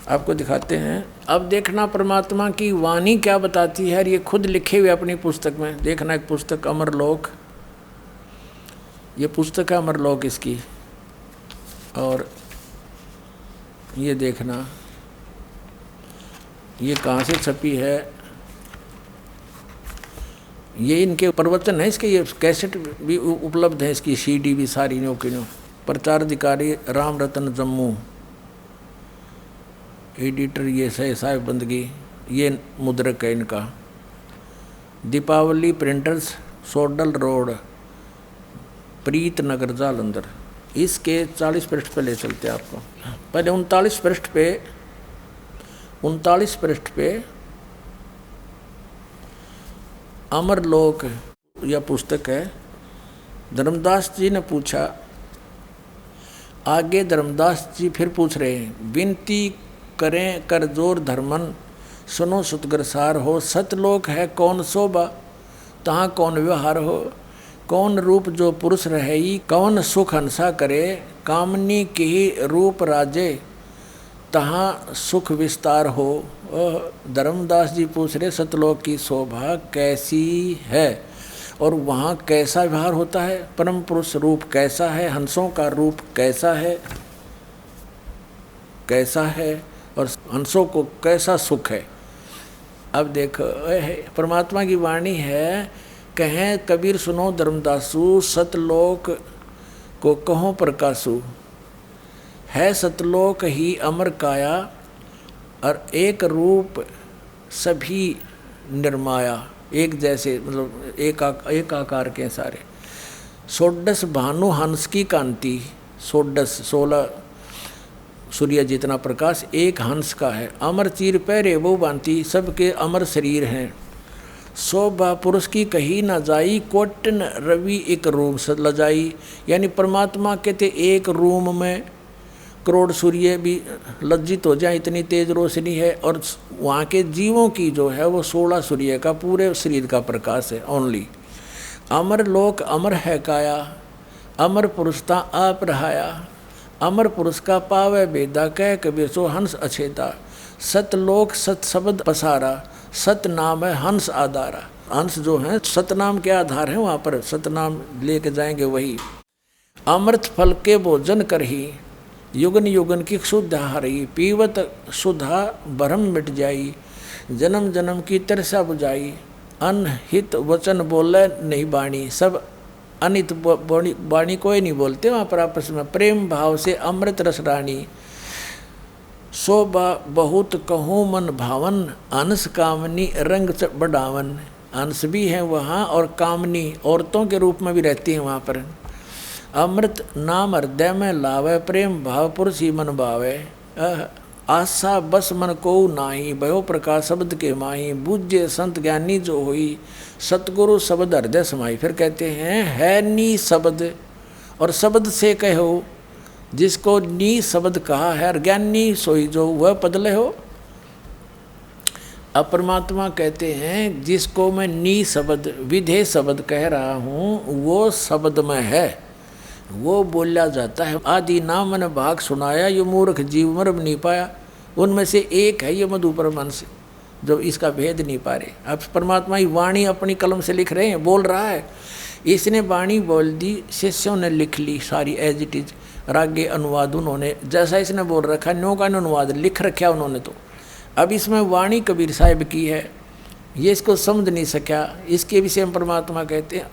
आपको दिखाते हैं। अब देखना परमात्मा की वाणी क्या बताती है, ये खुद लिखे हुए अपनी पुस्तक में। देखना एक पुस्तक अमरलोक, ये पुस्तक है अमरलोक इसकी। और ये देखना ये कहाँ से छपी है, ये इनके प्रवचन है इसके, ये कैसेट भी उपलब्ध है इसकी, सीडी भी सारी नो की नो। प्रचार अधिकारी राम रतन जम्मू, एडिटर ये साहिब बंदगी, ये मुद्रक है इनका। दीपावली प्रिंटर्स, सोडल रोड, प्रीत नगर जालंधर। इसके 40 पृष्ठ पे ले चलते हैं आपको। पहले 39 पृष्ठ पे अमरलोक यह पुस्तक है। धर्मदास जी ने पूछा, आगे धर्मदास जी फिर पूछ रहे हैं, विनती करें कर जोर धर्मन, सुनो सुतगरसार हो, सतलोक है कौन शोभा, तहाँ कौन व्यवहार हो, कौन रूप जो पुरुष रहे, कौन सुख हंसा करे, कामनी की रूप राजे, तहाँ सुख विस्तार हो। धर्मदास जी पूछ रहे सतलोक की शोभा कैसी है और वहाँ कैसा व्यवहार होता है, परम पुरुष रूप कैसा है, हंसों का रूप कैसा है और हंसों को कैसा सुख है। अब देखो परमात्मा की वाणी है, कहें कबीर सुनो धर्मदासु, सतलोक को कहो प्रकाशु, है सतलोक ही अमर काया और एक रूप सभी निर्माया। एक जैसे मतलब एक आकार के सारे। षोडश भानु हंस की कांति, षोडश 16 सूर्य जितना प्रकाश एक हंस का है। अमर चीर पैरे वो बांति, सबके अमर शरीर हैं। शोभा पुरुष की कही न जाई, कोटन रवि एक रूम लजाई। यानी परमात्मा कहते एक रूम में करोड़ सूर्य भी लज्जित हो जाए, इतनी तेज रोशनी है। और वहाँ के जीवों की जो है वो 16 सूर्य का पूरे शरीर का प्रकाश है ओनली। अमर लोक अमर है काया, अमर पुरुषता आप रहाया। अमर पुरुष का पावे बेदा, कह कबीर सो हंस अछेदा। सतलोक सत शब्द पसारा, सत नाम है हंस आधारा। हंस जो है सतनाम के आधार है, वहाँ पर सतनाम लेके जाएंगे वही। अमृत फल के भोजन करही, युगन युगन की सुधा हरी। पीवत सुधा भरम मिट जाई, जन्म जन्म की तरसा बुझाई। अनहित वचन बोले नहीं बाणी, सब अनित वाणी कोई नहीं बोलते वहाँ पर आपस में। प्रेम भाव से अमृत रस रानी, शोभा बहुत कहूँ मन भावन। अंश कामनी रंग बढ़ावन, अंश भी है वहाँ और कामनी औरतों के रूप में भी रहती हैं वहाँ पर। अमृत नाम हृदय में लावे, प्रेम भाव पुरुष ही मन भावे। आशा बस मन को नाही, भयो प्रकाश शब्द के माही। बूझे संत ज्ञानी जो हुई, सतगुरु शब्द हृदय समाई। फिर कहते हैं है नी शब्द और शब्द से कहो, जिसको नी शब्द कहा है ज्ञानी सोई जो वह पदले हो। अब परमात्मा कहते हैं जिसको मैं नी शब्द विधेय शब्द कह रहा हूँ वो शब्द में है, वो बोला जाता है। आदि नाम मन भाग सुनाया, यो मूर्ख जीव मर्म नहीं पाया। उनमें से एक है ये मधुपरमहंस जो इसका भेद नहीं पा रहे। अब परमात्मा ही वाणी अपनी कलम से लिख रहे हैं, बोल रहा है। इसने वाणी बोल दी, शिष्यों ने लिख ली सारी एज इट इज। रागे अनुवाद उन्होंने जैसा इसने बोल रखा न्यो का अनुवाद लिख रखा उन्होंने। तो अब इसमें वाणी कबीर साहिब की है, ये इसको समझ नहीं सका। इसके विषय में परमात्मा कहते हैं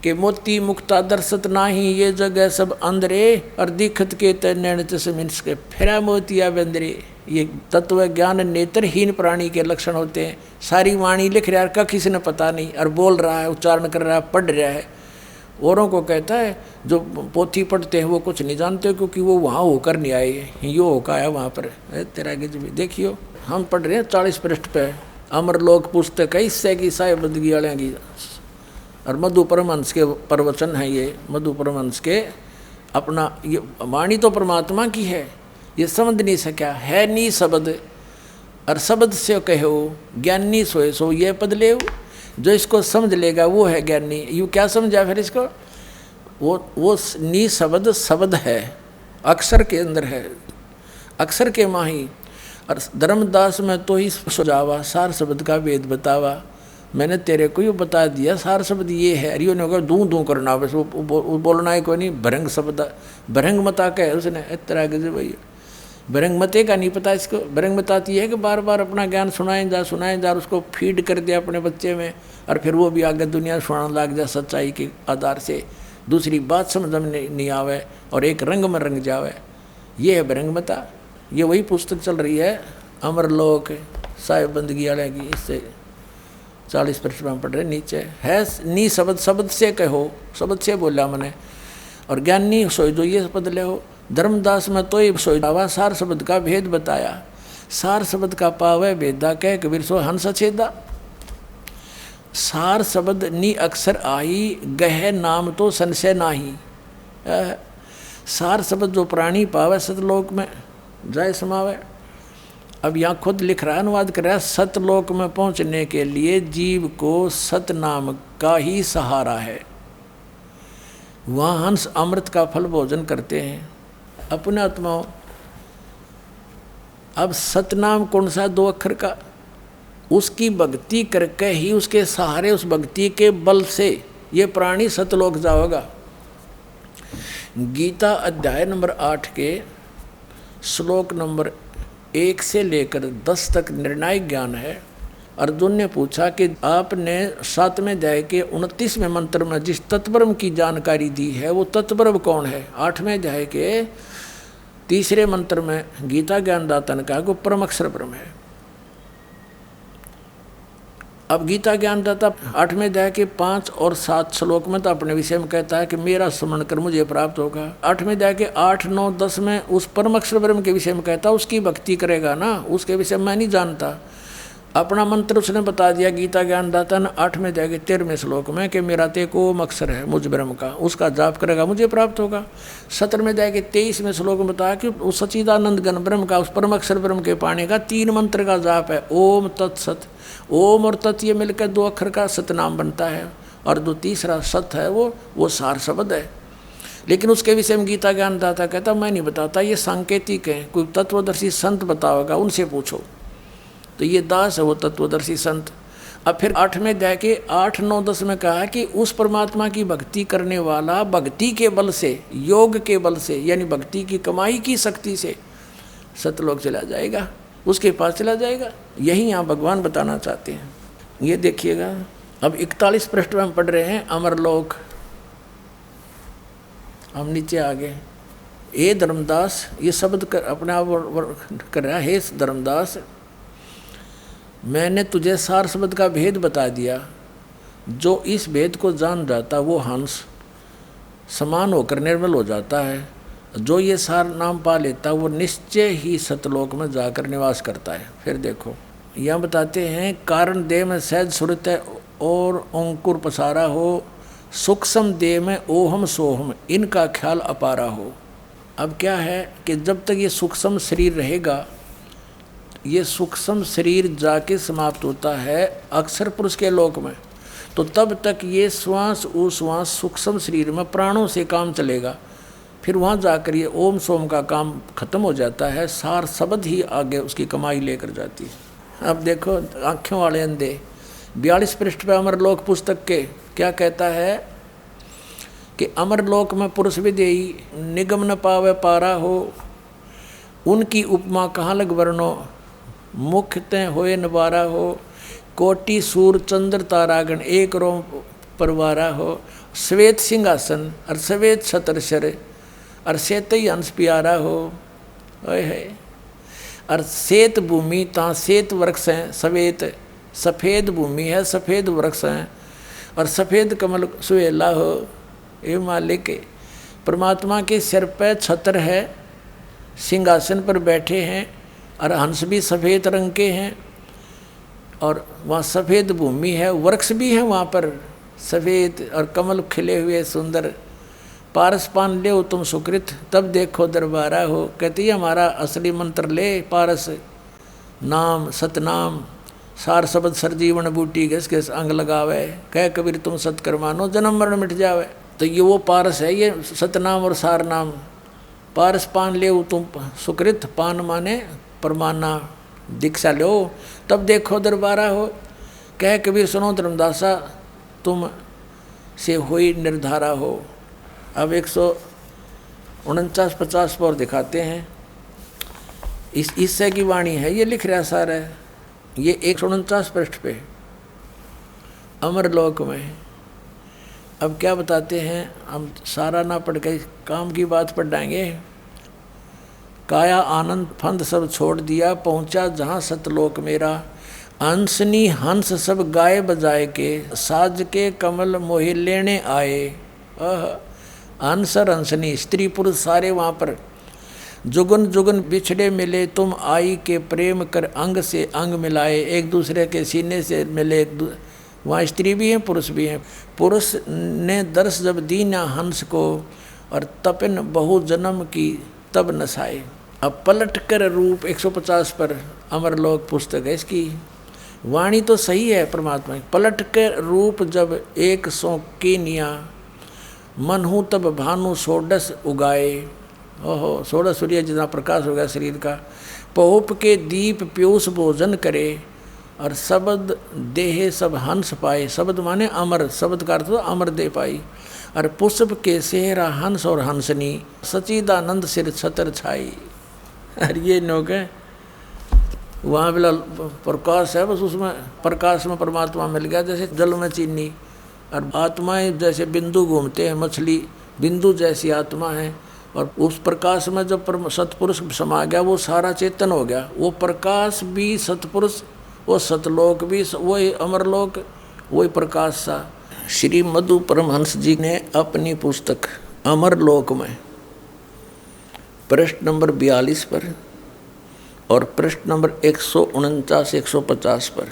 कि मोती मुक्ता दर्शत नाही, ये जगह सब अंदरे और दिखत के तैन चमिन्स के फेरा मोतिया बंदरे। ये तत्व ज्ञान नेत्रहीन प्राणी के लक्षण होते हैं। सारी वाणी लिख रहा है, का किसी ने पता नहीं, और बोल रहा है, उच्चारण कर रहा है, पढ़ रहा है। औरों को कहता है जो पोथी पढ़ते हैं वो कुछ नहीं जानते, क्योंकि वो वहाँ होकर नहीं आए, यो होकर आया वहाँ पर। तेरा भी देखियो, हम पढ़ रहे हैं 40 पृष्ठ पे अमरलोक पुस्तक है, इससे की साहिब बंदगी वाले की। और मधुपरमहंस के प्रवचन है ये, मधुपरमहंस के अपना। ये वाणी तो परमात्मा की है, ये समझ नहीं सका। है नी शब्द और शब्द से कहो, ज्ञानी सोए सो ये पद ले। जो इसको समझ लेगा वो है ज्ञानी। यूँ क्या समझा फिर इसको, वो नी शब्द शब्द है, अक्षर के अंदर है, अक्षर के माही। और धर्मदास में तो ही सुझावा, सार शब्द का वेद बतावा। मैंने तेरे को ये बता दिया, सार शब्द ये है। अरियो ने कहा दूं दूं करना, बस वो बोलना है कोई नहीं। भरंग शब्द, भरंग मता का है उसने, इस तरह के भैया भरंग मते का नहीं पता इसको। भरंग मताती है कि बार बार अपना ज्ञान सुनाए जा, उसको फीड कर दिया अपने बच्चे में, और फिर वो भी आगे दुनिया सुनाने लग जाए सच्चाई के आधार से। दूसरी बात समझ में नहीं आवे और एक रंग में रंग जावे, ये है भरंग मता। ये वही पुस्तक चल रही है अमरलोक साहिब बंदगी वाले की। इससे 40 पृष्ठ में पढ़ रहे नीचे है नी शब्द, शब्द से कहो, शब्द से बोला मैंने। और ज्ञानी सोई जो ये पद ले हो। धर्मदास में तो ये सोईवा, सार शब्द का भेद बताया। सार शब्द का पावे वेदा, कह कबीर सो हंस छेदा। सार शब्द नी अक्षर आई, गह नाम तो संशय नाही। सार शब्द जो प्राणी पावे सतलोक में जाय समावे। अब यहाँ खुद लिख रहा है, अनुवाद कर रहा है, सतलोक में पहुँचने के लिए जीव को सत नाम का ही सहारा है। वहाँ हंस अमृत का फल भोजन करते हैं। अपने आत्माओं अब सतनाम कौन सा 2 अक्षर का, उसकी भक्ति करके ही उसके सहारे, उस भक्ति के बल से ये प्राणी सतलोक जाओगा। गीता अध्याय नंबर 8 के श्लोक नंबर 1 से लेकर 10 तक निर्णायक ज्ञान है। अर्जुन ने पूछा कि आपने 7वें अध्याय के 29वें मंत्र में जिस तत्ब्रह्म की जानकारी दी है वो तत्ब्रह्म कौन है? 8वें अध्याय के 3रे मंत्र में गीता ज्ञानदाता ने कहा कि परम अक्षर ब्रह्म है। अब गीता ज्ञानदाता 8वें अध्याय के 5 और 7 श्लोक में तो अपने विषय में कहता है कि मेरा स्मरण कर मुझे प्राप्त होगा। 8वें अध्याय के 8, 9, 10 में उस परम अक्षर ब्रह्म के विषय में कहता उसकी भक्ति करेगा ना, उसके विषय में मैं नहीं जानता। अपना मंत्र उसने बता दिया गीता ज्ञानदाता ने 8वें अध्याय के 13वें श्लोक में कि मेरा ते को अक्षर है मुझ ब्रह्म का, उसका जाप करेगा मुझे प्राप्त होगा। 17वें अध्याय के 23वें श्लोक में बताया कि उस सच्चिदानंद घन ब्रह्म का, उस परम अक्षर ब्रह्म के पाने का 3 मंत्र का जाप है, ओम तत्सत। ओम और तत् ये मिलकर 2 अक्षर का सतनाम बनता है, और जो तीसरा सत है वो सार शब्द है। लेकिन उसके विषय में गीता ज्ञानदाता कहता मैं नहीं बताता, ये सांकेतिक है, कोई तत्वदर्शी संत बताओगा उनसे पूछो। तो ये दास है वो तत्वदर्शी संत। अब फिर 8वें अध्याय के 8, 9, 10 में कहा कि उस परमात्मा की भक्ति करने वाला भक्ति के बल से, योग के बल से, यानी भक्ति की कमाई की शक्ति से सतलोक चला जाएगा, उसके पास चला जाएगा। यही यहाँ भगवान बताना चाहते हैं। ये देखिएगा, अब 41 पृष्ठ में हम पढ़ रहे हैं अमरलोक। हम नीचे आ गए। हे धर्मदास, ये शब्द अपने आप कर रहा है, हे धर्मदास मैंने तुझे सार शब्द का भेद बता दिया। जो इस भेद को जान जाता वो हंस समान होकर निर्मल हो जाता है। जो ये सार नाम पा लेता वो निश्चय ही सतलोक में जाकर निवास करता है। फिर देखो यहाँ बताते हैं, कारण देह में सहज सुरत है और अंकुर पसारा हो, सूक्ष्म देह में ओहम सोहम इनका ख्याल अपारा हो। अब क्या है कि जब तक ये सूक्ष्म शरीर रहेगा, ये सूक्ष्म शरीर जाके समाप्त होता है अक्षर पुरुष के लोक में, तो तब तक ये श्वास उश्वास सूक्ष्म शरीर में प्राणों से काम चलेगा। फिर वहाँ जाकर ये ओम सोम का काम खत्म हो जाता है, सार शब्द ही आगे उसकी कमाई लेकर जाती है। अब देखो आँखों वाले अंधे 42 पृष्ठ पे अमरलोक पुस्तक के क्या कहता है कि अमरलोक में पुरुष विदेही निगम न पावे पारा हो, उनकी उपमा कहाँ लग वर्णो, मुख तय होए नबारा हो, कोटि सूर चंद्र तारागण एक रोम परवारा हो, श्वेत सिंहासन और श्वेत छतर और श्वेत ही हंस प्यारा हो। ओए है और श्वेत भूमि ता श्वेत वृक्ष हैं, श्वेत सफ़ेद भूमि है, सफ़ेद वृक्ष हैं और सफ़ेद कमल सुहेला हो। ये मालिक परमात्मा के सिर पर छत्र है, सिंहासन पर बैठे हैं और हंस भी सफ़ेद रंग के हैं और वहाँ सफ़ेद भूमि है, वृक्ष भी हैं वहाँ पर सफ़ेद और कमल खिले हुए सुंदर। पारस पान ले तुम सुकृत तब देखो दरबारा हो। कहती है हमारा असली मंत्र ले, पारस नाम सतनाम सार शब्द सरजीवन बूटी घस घस अंग लगावे, कह कबीर तुम सतकर मानो जन्म मरण मिट जावे। तो ये वो पारस है, ये सतनाम और सार नाम। पारस पान ले तुम सुकृत, पान माने परमाना, दीक्षा लो तब देखो दरबारा हो। कह कबीर सुनो धर्मदासा तुम से हुई निर्धारा हो। अब 149-50 पर दिखाते हैं, इस ईसा की वाणी है, ये लिख रहा सारा है। ये 149 पृष्ठ पे अमरलोक में। अब क्या बताते हैं, हम सारा ना पढ़ के काम की बात पढ़ डाएंगे। काया आनंद फंद सब छोड़ दिया, पहुँचा जहाँ सतलोक मेरा। हंसनी हंस सब गाए बजाए के, साज के कमल मोहे लेने आए। हंस और हंसनी स्त्री पुरुष सारे वहाँ पर जुगन जुगन बिछड़े मिले, तुम आई के प्रेम कर अंग से अंग मिलाए। एक दूसरे के सीने से मिले, वहाँ स्त्री भी हैं पुरुष भी हैं। पुरुष ने दर्श जब दी ना हंस को, और तपन बहु जन्म की तब नसाए। अब पलट कर रूप 150 पर अमरलोक पुस्तक है, इसकी वाणी तो सही है परमात्मा की। पलट कर रूप जब 100 कीनिया, मन हूँ तब भानु सोडस उगाए। ओहो 16 सूर्य जितना प्रकाश हो गया शरीर का। पहुप के दीप पीयूष भोजन करे और शब्द देहे सब हंस पाए। शब्द माने अमर, शब्द का अर्थ तो अमर दे पाई। और पुष्प के सेहरा हंस और हंसनी सचिदानंद सिर छतर छाई। अरे ये नोक है वहाँ बिला प्रकाश है, बस उसमें प्रकाश में परमात्मा मिल गया। जैसे जल में चीनी और आत्माएं जैसे बिंदु घूमते हैं, मछली बिंदु जैसी आत्मा है। और उस प्रकाश में जब सतपुरुष समा गया वो सारा चेतन हो गया। वो प्रकाश भी सतपुरुष, वो सतलोक भी वही अमरलोक, वही प्रकाश सा। श्री मधु परमहंस जी ने अपनी पुस्तक अमरलोक में पृष्ठ नंबर 42 पर और पृष्ठ नंबर 149-150 पर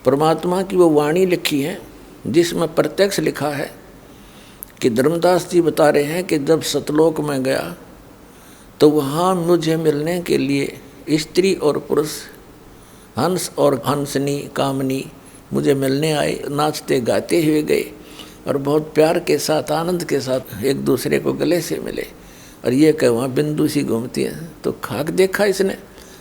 परमात्मा की वो वाणी लिखी है, जिसमें प्रत्यक्ष लिखा है कि धर्मदास जी बता रहे हैं कि जब सतलोक में गया तो वहाँ मुझे मिलने के लिए स्त्री और पुरुष, हंस और हंसनी, कामनी मुझे मिलने आए, नाचते गाते हुए गए और बहुत प्यार के साथ, आनंद के साथ एक दूसरे को गले से मिले। और ये कह वहाँ बिंदु सी घूमती है। तो खाक देखा इसने,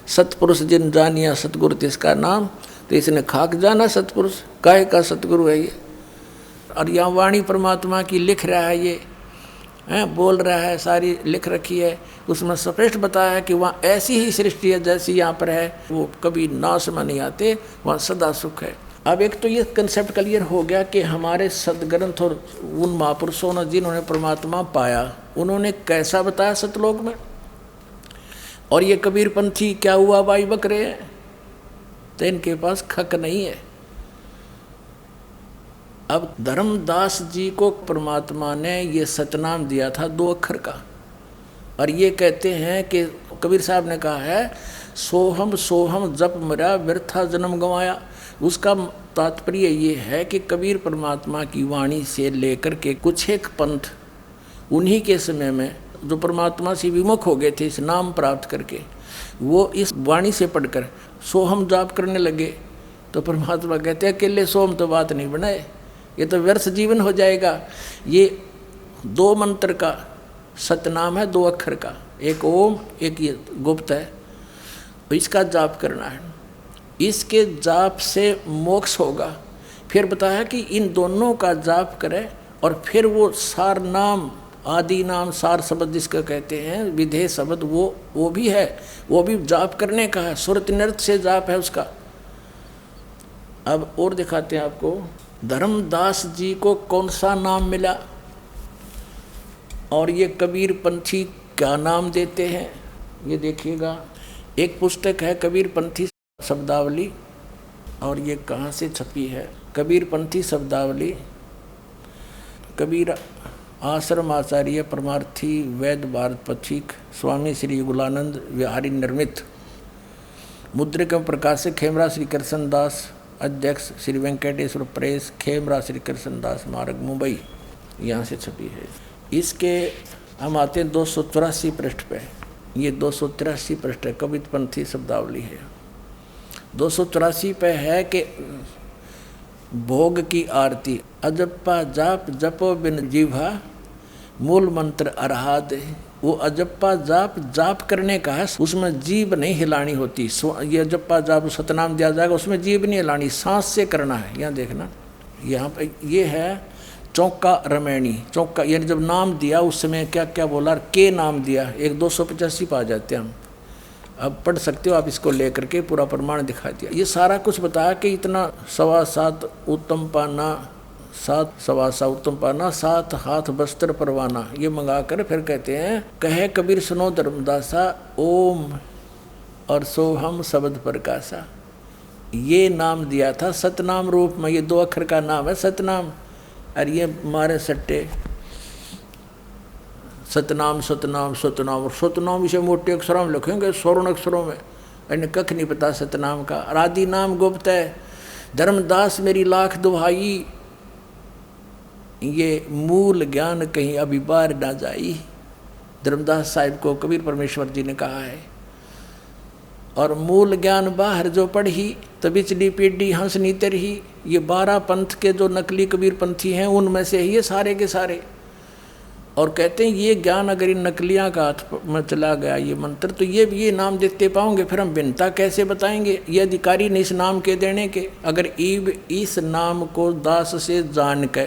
सतपुरुष जिन जानिया सतगुरु तिसका नाम, तो इसने खाक जाना सतपुरुष, काहे का सतगुरु है ये। और यहाँ वाणी परमात्मा की लिख रहा है, ये बोल रहा है, सारी लिख रखी है। उसमें स्पष्ट बताया है कि वहाँ ऐसी ही सृष्टि है जैसी यहाँ पर है, वो कभी नाश में नहीं आते, वहाँ सदा सुख है। अब एक तो ये कंसेप्ट क्लियर हो गया कि हमारे सदग्रंथ और उन महापुरुषों ने जिन्होंने परमात्मा पाया, उन्होंने कैसा बताया सतलोक में। और ये कबीर पंथी क्या हुआ भाई बकरे हैं, तो इनके पास खक नहीं है। अब धर्मदास जी को परमात्मा ने ये सतनाम दिया था 2 अक्षर का। और ये कहते हैं कि कबीर साहब ने कहा है सोहम सोहम जप मरा व्यर्था जन्म गंवाया। उसका तात्पर्य ये है कि कबीर परमात्मा की वाणी से लेकर के कुछ एक पंथ उन्हीं के समय में जो परमात्मा से विमुख हो गए थे इस नाम प्राप्त करके, वो इस वाणी से पढ़कर सोहम जाप करने लगे। तो परमात्मा कहते हैं अकेले सोम तो बात नहीं बनाए, ये तो व्यर्थ जीवन हो जाएगा। ये 2 मंत्र का सतनाम है, 2 अक्षर का, एक ओम एक ये गुप्त है, इसका जाप करना है। इसके जाप से मोक्ष होगा। फिर बताया कि इन दोनों का जाप करें और फिर वो सार नाम, आदि नाम, सार शब्द जिसका कहते हैं, विधेय शब्द, वो भी है, वो भी जाप करने का है। सुरत नृत्य से जाप है उसका। अब और दिखाते हैं आपको धर्मदास जी को कौन सा नाम मिला और ये कबीर पंथी क्या नाम देते हैं, ये देखिएगा। एक पुस्तक है कबीर पंथी शब्दावली, और ये कहाँ से छपी है, कबीर पंथी शब्दावली, कबीर आश्रम आचार्य परमार्थी वैद्य भारत पथिक स्वामी श्री गुलानंद विहारी निर्मित, मुद्रिक एवं प्रकाशक खेमरा श्री कृष्णदास, अध्यक्ष श्री वेंकटेश्वर प्रेस, खेमरा श्री कृष्णदास मार्ग मुंबई, यहाँ से छपी है। इसके हम आते हैं 284 पृष्ठ पे, ये 283 पृष्ठ है, कबीर पंथी शब्दावली है। 284 पे है कि भोग की आरती, अजप्पा जाप जपो बिन जीवा, मूल मंत्र अरहाद। वो अजप्पा जाप जाप करने का है, उसमें जीभ नहीं हिलानी होती। ये अजप्पा जाप सतनाम दिया जाएगा, उसमें जीभ नहीं हिलानी, सांस से करना है। यहाँ देखना, यहाँ पे ये है चौका रमैणी, चौका यानी जब नाम दिया उस समय क्या क्या बोला, के नाम दिया। एक 285 पा जाते हैं हम, अब पढ़ सकते हो आप, इसको लेकर के पूरा प्रमाण दिखा दिया। ये सारा कुछ बताया कि इतना 7.25 उत्तम पाना, 7.25 उत्तम पाना, 7 हाथ बस्तर परवाना, ये मंगा कर फिर कहते हैं कहे कबीर सुनो धर्मदासा, ओम और सोहम शब्द प्रकाशा। ये नाम दिया था सतनाम रूप में, ये 2 अक्षर का नाम है सतनाम। और ये मारे सट्टे सतनाम सतनाम सतनाम, और सतनाम इसे मोटे अक्षरों में लिखेंगे, स्वर्ण अक्षरों में, इन्हें कख नहीं पता सतनाम का। आदि नाम गुप्त है, धर्मदास मेरी लाख दुहाई, ये मूल ज्ञान कहीं अभी बाहर ना जाई। धर्मदास साहिब को कबीर परमेश्वर जी ने कहा है। और मूल ज्ञान बाहर जो पढ़ी तो बिचली पीढ़ी हंस नीतर ही। ये 12 पंथ के जो नकली कबीर पंथी हैं उनमें से ही ये सारे के सारे। और कहते हैं ये ज्ञान अगर इन नकलियाँ का हाथ में चला गया ये मंत्र, तो ये नाम देखते पाओगे, फिर हम भिन्नता कैसे बताएंगे? ये अधिकारी नहीं इस नाम के देने के। अगर इस नाम को दास से जान के,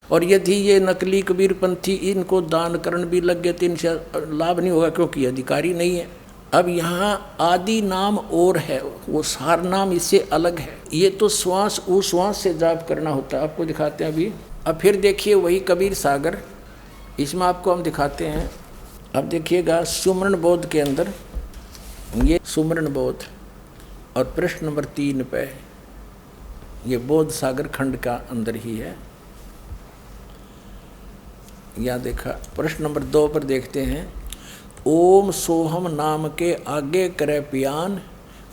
और यदि ये नकली कबीर पंथी इनको दान करण भी लग गए तो इनसे लाभ नहीं होगा, क्योंकि अधिकारी नहीं है। अब यहाँ आदि नाम और है, वो सार नाम इससे अलग है। ये तो श्वास उश्वास से जाप करना होता है, आपको दिखाते हैं अभी। अब फिर देखिए वही कबीर सागर, इसमें आपको हम दिखाते हैं। अब देखिएगा सुमरण बोध के अंदर, ये सुमरण बोध और प्रश्न नंबर 3 पे ये बोध सागर खंड का अंदर ही है। या देखा प्रश्न नंबर 2 पर देखते हैं, ओम सोहम नाम के आगे करे पियान,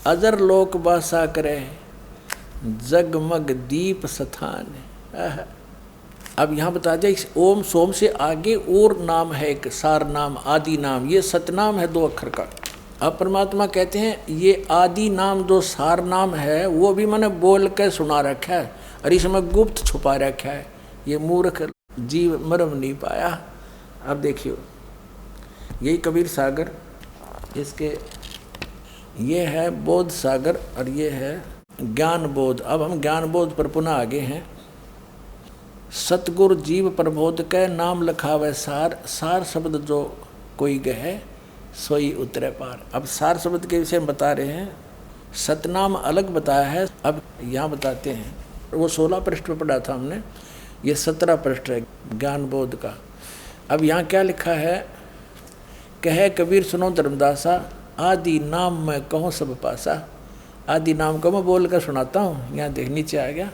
अजर लोक बासा करे जगमग दीप स्थान। अब यहाँ बता दिया इस ओम सोम से आगे और नाम है एक सार नाम, आदि नाम, ये सतनाम है 2 अक्षर का। अब परमात्मा कहते हैं ये आदि नाम जो सार नाम है वो भी मैंने बोल के सुना रखा है, और इसमें गुप्त छुपा रखा है, ये मूर्ख जीव मरम नहीं पाया। अब देखियो यही कबीर सागर, इसके ये है बोध सागर और ये है ज्ञान बोध। अब हम ज्ञान बोध पर पुनः आगे हैं। सतगुरु जीव प्रबोध के नाम लखावे सार, सार शब्द जो कोई गहे सोई उतरे पार। अब सार शब्द के विषय में बता रहे हैं, सतनाम अलग बताया है। अब यहाँ बताते हैं, वो 16 पृष्ठ में पढ़ा था हमने, ये 17 पृष्ठ है ज्ञान बोध का। अब यहाँ क्या लिखा है, कहे कबीर सुनो धर्मदासा, आदि नाम मैं कहूँ सब पासा। आदि नाम को मैं बोल कर सुनाता हूँ, यहाँ देख नीचे आ गया।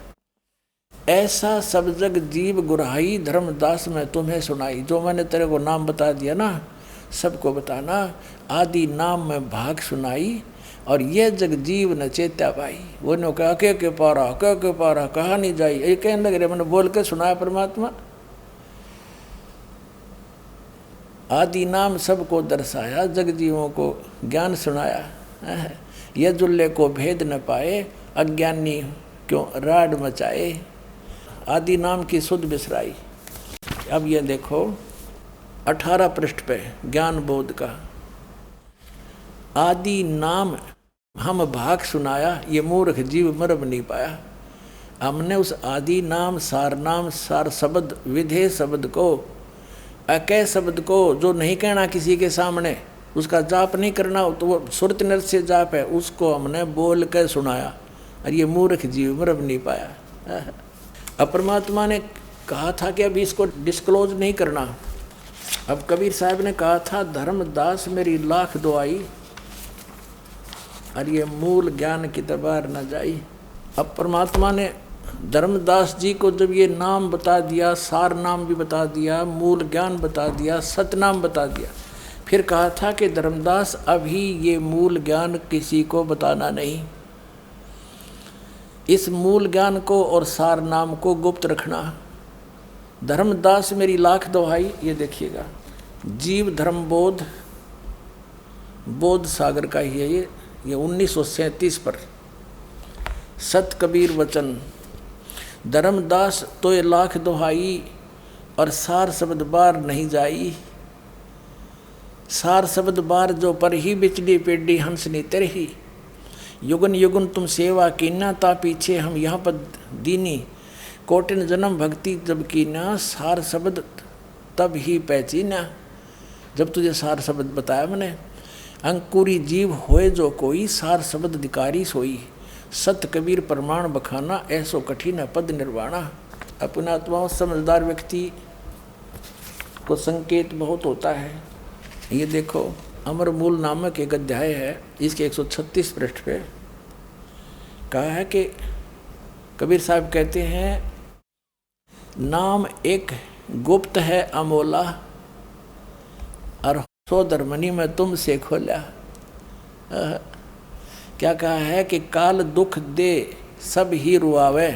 ऐसा सब जग जीव गुराई, धर्मदास मैं तुम्हें सुनाई। जो मैंने तेरे को नाम बता दिया ना, सबको बताना। आदि नाम में भाग सुनाई, और ये जग जीव न चेत्या भाई। वो ने कहा के पारा के पारा कहा नहीं जाई, ये कहने लग रहे, मैंने बोल के सुनाया परमात्मा। आदि नाम सबको दर्शाया, जग जीवों को ज्ञान सुनाया। ये जुल्ले को भेद न पाए, अज्ञानी क्यों राड मचाए। आदि नाम की सुध बिसराई। अब ये देखो 18 पृष्ठ पे ज्ञान बोध का, आदि नाम हम भाग सुनाया, ये मूर्ख जीव मरम नहीं पाया। हमने उस आदि नाम सार शब्द विधेय शब्द को, अकय शब्द को, जो नहीं कहना किसी के सामने, उसका जाप नहीं करना, तो वो सुरत नर से जाप है, उसको हमने बोल कर सुनाया, और ये मूर्ख जीव मरम नहीं पाया। अब परमात्मा ने कहा था कि अभी इसको डिस्क्लोज नहीं करना। अब कबीर साहब ने कहा था, धर्मदास मेरी लाख दुआई, और ये मूल ज्ञान की तबार न जाई। अब परमात्मा ने धर्मदास जी को जब ये नाम बता दिया, सार नाम भी बता दिया, मूल ज्ञान बता दिया, सतनाम बता दिया, फिर कहा था कि धर्मदास अभी ये मूल ज्ञान किसी को बताना नहीं। इस मूल ज्ञान को और सार नाम को गुप्त रखना। धर्मदास मेरी लाख दुहाई। ये देखिएगा जीव धर्म बोध, बोध सागर का ही है ये 1937 पर। सत कबीर वचन, धर्मदास तो ये लाख दुहाई, और सार शब्द बार नहीं जाई। सार शब्द बार जो पर ही बिचड़ी पेडी हंस नी तरही। युगन युगन तुम सेवा कीना, ता पीछे हम यहाँ पर दीनी। कोटिन जन्म भक्ति जब कीना, सार शब्द तब ही पहचीना। जब तुझे सार शब्द बताया मैंने, अंकुरी जीव होए जो कोई, सार शब्द अधिकारी सोई। सत कबीर प्रमाण बखाना, ऐसो कठिन पद निर्वाणा। अपने आत्माओं समझदार व्यक्ति को संकेत बहुत होता है। ये देखो अमर मूल नामक एक अध्याय है, इसके 136 पृष्ठ पे कहा है कि कबीर साहब कहते हैं, नाम एक गुप्त है अमोला, और सोदरमणि में तुमसे खोला। क्या कहा है कि काल दुख दे सब ही रुआवे,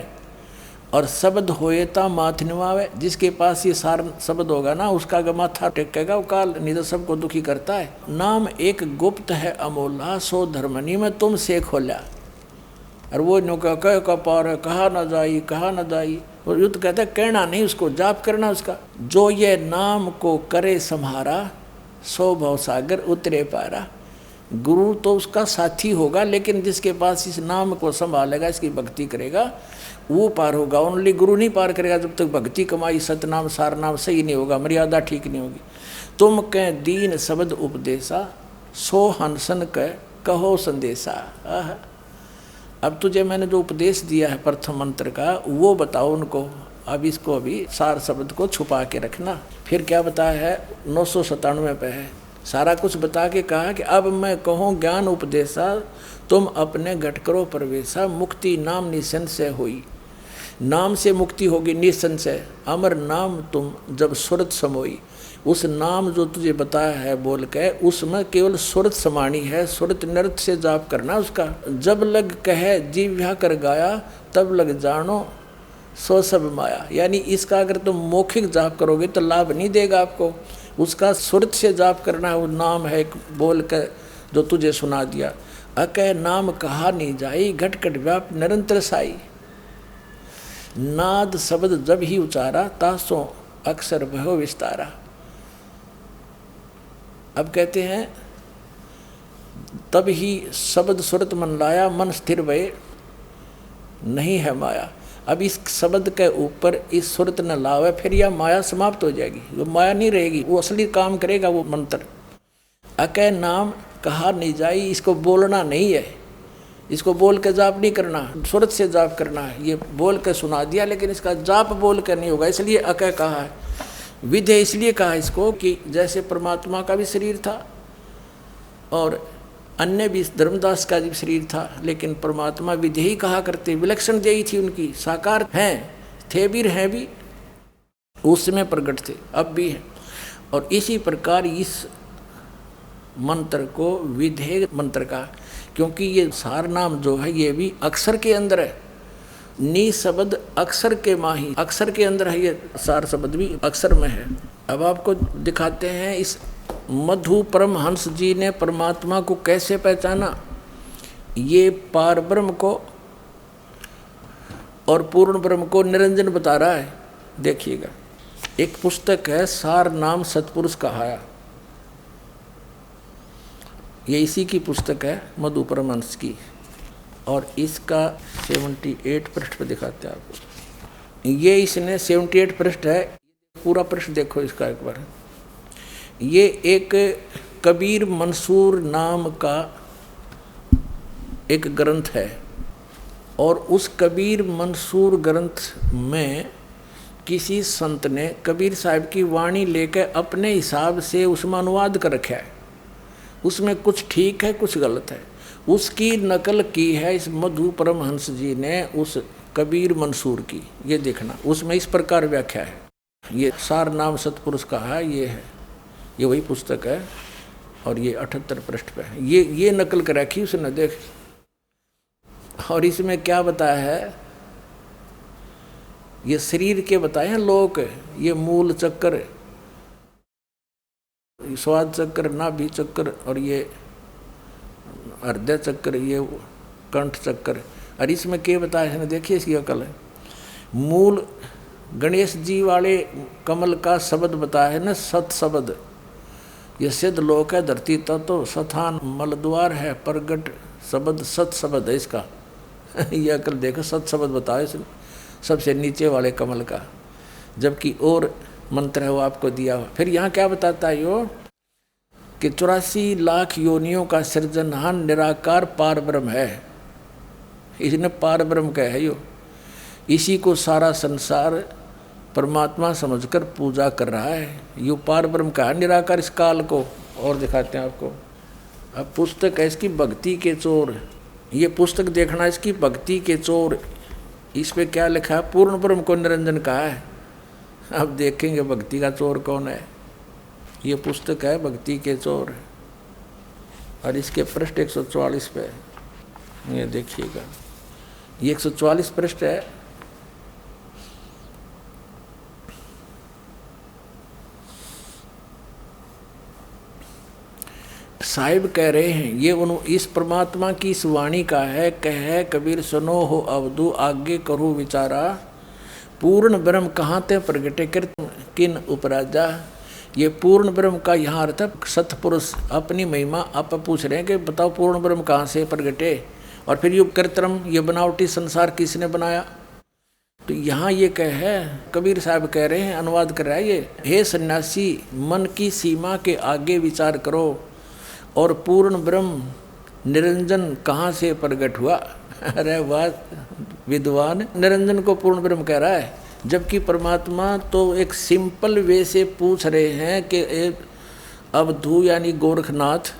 और शब्द होए ता माथ निवावे। जिसके पास ये सार शब्द होगा ना, उसका अगर माथा टेकेगा वो काल नहीं तो सबको दुखी करता है। नाम एक गुप्त है अमोला, सो धर्मनी में तुमसे खोला। और वो नो कह का पार कहा ना जाई कहा ना जाई। और युद्ध कहता है कहना नहीं, उसको जाप करना उसका। जो ये नाम को करे सम्हारा, सो भव सागर उतरे पारा। गुरु तो उसका साथी होगा, लेकिन जिसके पास इस नाम को संभालेगा, इसकी भक्ति करेगा, वो पार होगा। ओनली गुरु नहीं पार करेगा जब तक भक्ति कमाई सतनाम सारनाम सही नहीं होगा, मर्यादा ठीक नहीं होगी। तुम कह दीन शब्द उपदेशा, सो हंसन कह कहो संदेशा। अब तुझे मैंने जो उपदेश दिया है प्रथम मंत्र का, वो बताओ उनको। अब इसको अभी सार शब्द को छुपा के रखना। फिर क्या बताया है, 997 पे है, सारा कुछ बता के कहा कि अब मैं कहूँ ज्ञान उपदेशा, तुम अपने घट करो प्रवेशा, मुक्ति नाम निसंशय होई। नाम से मुक्ति होगी निसंशय, अमर नाम तुम जब सुरत समोई। उस नाम जो तुझे बताया है बोल के, उसमें केवल सुरत समानी है, सुरत नृत्य से जाप करना उसका। जब लग कहे जीव्या कर गाया, तब लग जानो सो सब माया। यानी इसका अगर तुम मौखिक जाप करोगे तो लाभ नहीं देगा आपको, उसका सुरत से जाप करना है। वो नाम है बोल के जो तुझे सुना दिया। अकह नाम कहा नहीं जाई, घट घट व्याप निरंतर साई। नाद शब्द जब ही उचारा, तासों अक्सर भयो विस्तारा। अब कहते हैं तब ही शब्द सुरत मन लाया, मन स्थिर भय नहीं है माया। अब इस शब्द के ऊपर इस सुरत न लावे, फिर यह माया समाप्त हो जाएगी, वो माया नहीं रहेगी, वो असली काम करेगा वो मंत्र। अकह नाम कहा नहीं जाई, इसको बोलना नहीं है, इसको बोल के जाप नहीं करना, सुरत से जाप करना है। ये बोल के सुना दिया, लेकिन इसका जाप बोल कर नहीं होगा, इसलिए अकह कहा है। विधेय इसलिए कहा इसको कि जैसे परमात्मा का भी शरीर था और अन्य भी, धर्मदास का भी शरीर था, लेकिन परमात्मा विधेयी कहा करते, विलक्षण देही थी उनकी, साकार हैं, थे भी हैं भी, उस समय प्रकट थे, अब भी हैं। और इसी प्रकार इस मंत्र को विधेय मंत्र का, क्योंकि ये सार नाम जो है ये भी अक्षर के अंदर है। नी शब्द अक्षर के माही, अक्षर के अंदर है, ये सार शब्द भी अक्षर में है। अब आपको दिखाते हैं इस मधु परमहंस जी ने परमात्मा को कैसे पहचाना। ये पार ब्रह्म को और पूर्ण ब्रह्म को निरंजन बता रहा है। देखिएगा, एक पुस्तक है सार नाम सतपुरुष कहाया, ये इसी की पुस्तक है मधु परमहंस की, और इसका 78 पृष्ठ पर दिखाते हैं आपको। ये इसने 78 पृष्ठ है, पूरा पृष्ठ देखो इसका एक बार। ये एक कबीर मंसूर नाम का एक ग्रंथ है, और उस कबीर मंसूर ग्रंथ में किसी संत ने कबीर साहब की वाणी लेकर अपने हिसाब से उसमें अनुवाद कर रखा है। उसमें कुछ ठीक है, कुछ गलत है, उसकी नकल की है इस मधु परमहंस जी ने उस कबीर मंसूर की। ये देखना, उसमें इस प्रकार व्याख्या है। ये सार नाम सतपुरुष कहा है, ये है, ये वही पुस्तक है, और ये 78 पृष्ठ पे है। ये नकल कर रखी उसने, देख। और इसमें क्या बताया है, ये शरीर के बताए हैं लोक, ये मूल चक्कर, स्वाद चक्र, नाभि चक्र, और ये हृदय चक्र, ये कंठ चक्र। और इसमें क्या बताया है, देखिए इसकी अकल है। मूल गणेश जी वाले कमल का शब्द बताया है ना, सत शब्द, ये सिद्ध लोक है, धरती तत्व सथान मलद्वार है, प्रगट शब्द सत शब्द है इसका। ये अकल देखो, सत शब्द बताया इसने सबसे नीचे वाले कमल का, जबकि और मंत्र है वो आपको दिया हुआ। फिर यहाँ क्या बताता है यो कि 84 लाख योनियों का सृजनहार निराकार पार ब्रह्म है। इसने पार ब्रह्म कहा है यो, इसी को सारा संसार परमात्मा समझकर पूजा कर रहा है। यो पार ब्रह्म का है निराकार इस काल को। और दिखाते हैं आपको, अब पुस्तक है इसकी भक्ति के चोर। ये पुस्तक देखना, इसकी भक्ति के चोर, इस पे क्या लिखा है, पूर्ण ब्रह्म को निरंजन कहा है। अब देखेंगे भक्ति का चोर कौन है। ये पुस्तक है भक्ति के चोर, और इसके पृष्ठ 144 पे, ये देखिएगा, ये 144 पृष्ठ है। साहिब कह रहे हैं ये इस परमात्मा की इस वाणी का है। कह कबीर सुनो हो अवधू आगे करो विचारा, पूर्ण ब्रह्म कहाँ ते प्रगटे कृत किन उपराजा। ये पूर्ण ब्रह्म का यहाँ अर्थ है सतपुरुष अपनी महिमा आप पूछ रहे हैं कि बताओ पूर्ण ब्रह्म कहाँ से प्रगटे, और फिर ये कृत्रिम ये बनावटी संसार किसने बनाया। तो यहाँ ये है कबीर साहब कह रहे हैं, अनुवाद कर रहा है ये, हे सन्यासी मन की सीमा के आगे विचार करो और पूर्ण ब्रह्म निरंजन कहाँ से प्रकट हुआ। अरे वाह विद्वान, निरंजन को पूर्ण ब्रह्म कह रहा है, जबकि परमात्मा तो एक सिंपल वे से पूछ रहे हैं कि अवधू यानी गोरखनाथ,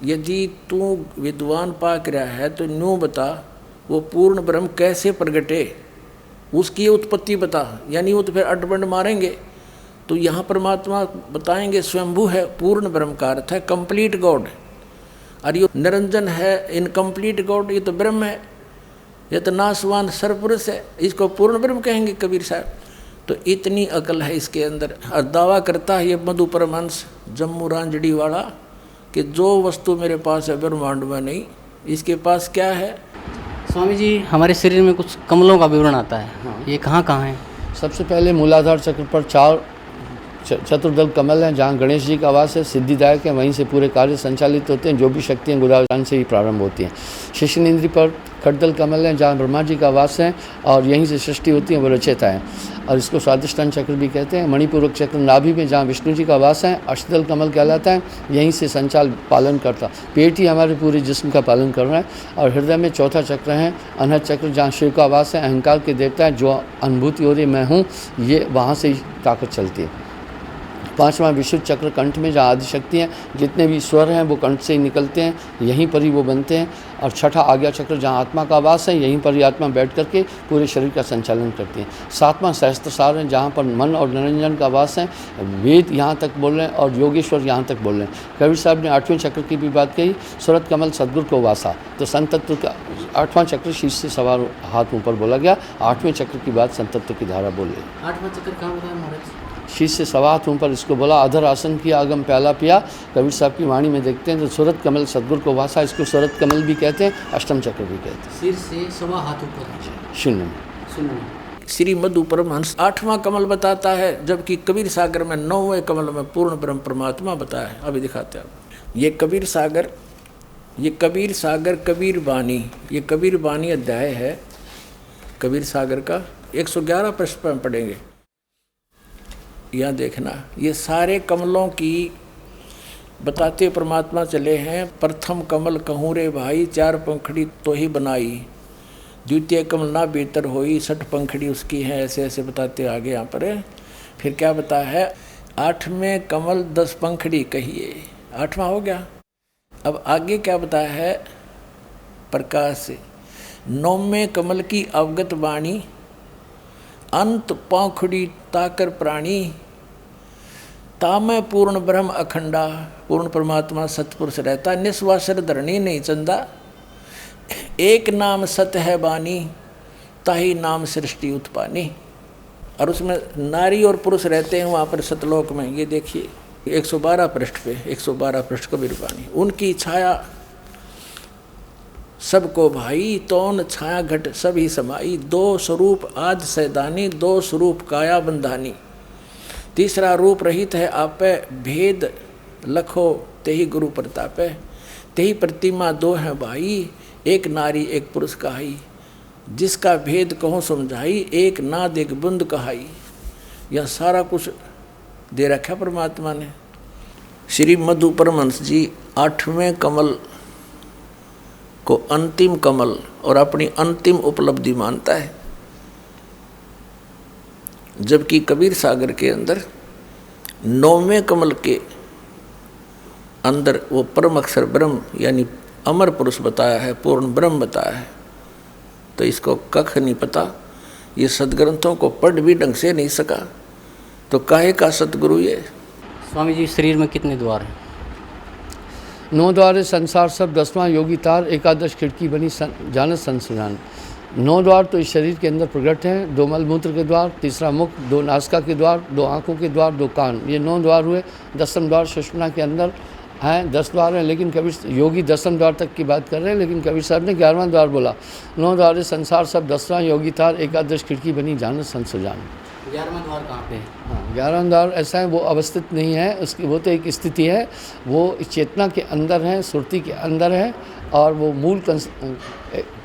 यदि तू विद्वान पाक रहा है तो न्यू बता वो पूर्ण ब्रह्म कैसे प्रगटे, उसकी उत्पत्ति बता। यानी वो तो फिर अटबंड मारेंगे। तो यहाँ परमात्मा बताएंगे स्वयंभू है, पूर्ण ब्रह्म का अर्थ है कंप्लीट गॉड, और ये निरंजन है इनकम्प्लीट गॉड, ये तो ब्रह्म है, ये तो नासवान सरपुरुष है, इसको पूर्ण ब्रह्म कहेंगे कबीर साहब। तो इतनी अकल है इसके अंदर। और दावा करता है ये मधु परमहंस जम्मू रांझड़ी वाला कि जो वस्तु मेरे पास है ब्रह्मांड में नहीं, इसके पास क्या है। स्वामी जी हमारे शरीर में कुछ कमलों का विवरण आता है, हाँ। ये कहाँ कहाँ है? सबसे पहले मूलाधार चक्र पर 4 चतुर्दल कमल हैं, जहाँ गणेश जी का आवास है, सिद्धिदायक है, वहीं से पूरे कार्य संचालित होते हैं। जो भी शक्तियाँ गुदान से ही प्रारंभ होती हैं। शिशन इंद्री पर खड्डल कमल हैं, जहाँ ब्रह्मा जी का आवास है और यहीं से सृष्टि होती है, वो रचयिता है, और इसको स्वादिष्टान चक्र भी कहते हैं। मणिपूरक चक्र नाभि में, जहाँ विष्णु जी का आवास है, अष्टदल कमल कहलाता है, यहीं से संचाल पालन करता। पेट ही हमारे पूरे जिस्म का पालन कर रहा है। और हृदय में चौथा चक्र है अनहद चक्र, जहाँ शिव का आवास है, अहंकार के देवता है, जो अनुभूति हो रही मैं हूँ, ये वहाँ से ही ताकत चलती है। 5वां विशुद्ध चक्र कंठ में, जहाँ आदिशक्ति हैं, जितने भी स्वर हैं वो कंठ से ही निकलते हैं, यहीं पर ही वो बनते हैं। और 6ठा आज्ञा चक्र, जहाँ आत्मा का आवास है, यहीं पर ही आत्मा बैठ करके पूरे शरीर का संचालन करती है। 7वां सहस्त्रसार है, जहाँ पर मन और निरंजन का आवास है, वेद यहाँ तक बोल रहे हैं और योगेश्वर यहाँ तक बोल रहे हैं। कबीर साहब ने 8वें चक्र की भी बात कही, सूरत कमल सदगुरु को वासा। तो संतत्व का 8वां चक्र शीश से सवार हाथ ऊपर बोला गया, 8वें चक्र की बात संतत्व की धारा बोले। 8वां चक्र कहाँ बताया महाराज? शीश से सवा हाथ ऊपर इसको बोला। अधर आसन किया आगम प्याला पिया, कबीर साहब की वाणी में देखते हैं तो सूरत कमल सदगुरु को वासा, इसको सूरत कमल भी कहते हैं, अष्टम चक्र भी कहते हैं। सिर से सवा हाथ ऊपर शून्य। श्री मधु परमहंस 8वां कमल बताता है, जबकि कबीर सागर में 9वें कमल में पूर्ण ब्रह्म परमात्मा बताया है। अभी दिखाते हैं आप। ये कबीर सागर कबीर बानी, ये कबीर बानी अध्याय है कबीर सागर का। 111 पृष्ठ पर पढ़ेंगे। यहाँ देखना, ये सारे कमलों की बताते परमात्मा चले हैं। प्रथम कमल कहूँ रे भाई, 4 पंखड़ी तो ही बनाई, द्वितीय कमल ना बेहतर होई, 6 पंखड़ी उसकी है। ऐसे ऐसे बताते आगे यहाँ पर है। फिर क्या बता है, 8वें कमल 10 पंखड़ी कहिए, 8वां हो गया। अब आगे क्या बताया है, प्रकाश से 9वें कमल की अवगत वाणी, अंत पंखड़ी ताकर प्राणी, तामै पूर्ण ब्रह्म अखंडा। पूर्ण परमात्मा सतपुरुष रहता, निस्वासर धरणी नहीं चंदा, एक नाम सत है बानी, ताही नाम सृष्टि उत्पानी। और उसमें नारी और पुरुष रहते हैं वहाँ पर सतलोक में। ये देखिए 112 पृष्ठ पे, 112 पृष्ठ कबीर बानी। उनकी छाया सबको भाई, तौन छाया घट सभी समाई, 2 स्वरूप आज सैदानी, 2 स्वरूप काया बंधानी, तीसरा रूप रहित है आपे, भेद लखो तेही गुरु प्रतापे, तेही प्रतिमा 2 है भाई, एक नारी एक पुरुष कहाई, जिसका भेद कहो समझाई, एक नाद एक बुंद कहाई। यह सारा कुछ दे रखा परमात्मा ने। श्री मधु परमहंस जी 8वें कमल को अंतिम कमल और अपनी अंतिम उपलब्धि मानता है, जबकि कबीर सागर के अंदर 9वें कमल के अंदर वो परम अक्षर ब्रह्म यानी अमर पुरुष बताया है, पूर्ण ब्रह्म बताया है। तो इसको कख नहीं पता, ये सदग्रंथों को पढ़ भी ढंग से नहीं सका, तो काहे का सतगुरु ये। स्वामी जी शरीर में कितने द्वार हैं? 9 द्वार संसार सब, 10वां योगी तार, 11 खिड़की बनी जानत संसार। 9 द्वार तो इस शरीर के अंदर प्रकट हैं। 2 मलमूत्र के द्वार, तीसरा मुख, 2 नासिका के द्वार, 2 आँखों के द्वार, 2 कान, ये 9 द्वार हुए। 10वां द्वार सुषुम्ना के अंदर हैं, 10 द्वार हैं, लेकिन कबीर योगी 10वें द्वार तक की बात कर रहे हैं, लेकिन कबीर साहब ने 11वां द्वार बोला। 9 द्वारे संसार सब 10वां योगी तार, एकादश खिड़की बनी जानत संत सुजान। 11वां द्वार कहाँ पे है? हाँ, 11वां द्वार ऐसा है, वो अवस्थित नहीं है, उसकी वो तो एक स्थिति है, वो चेतना के अंदर है, सुरति के अंदर है, और वो मूल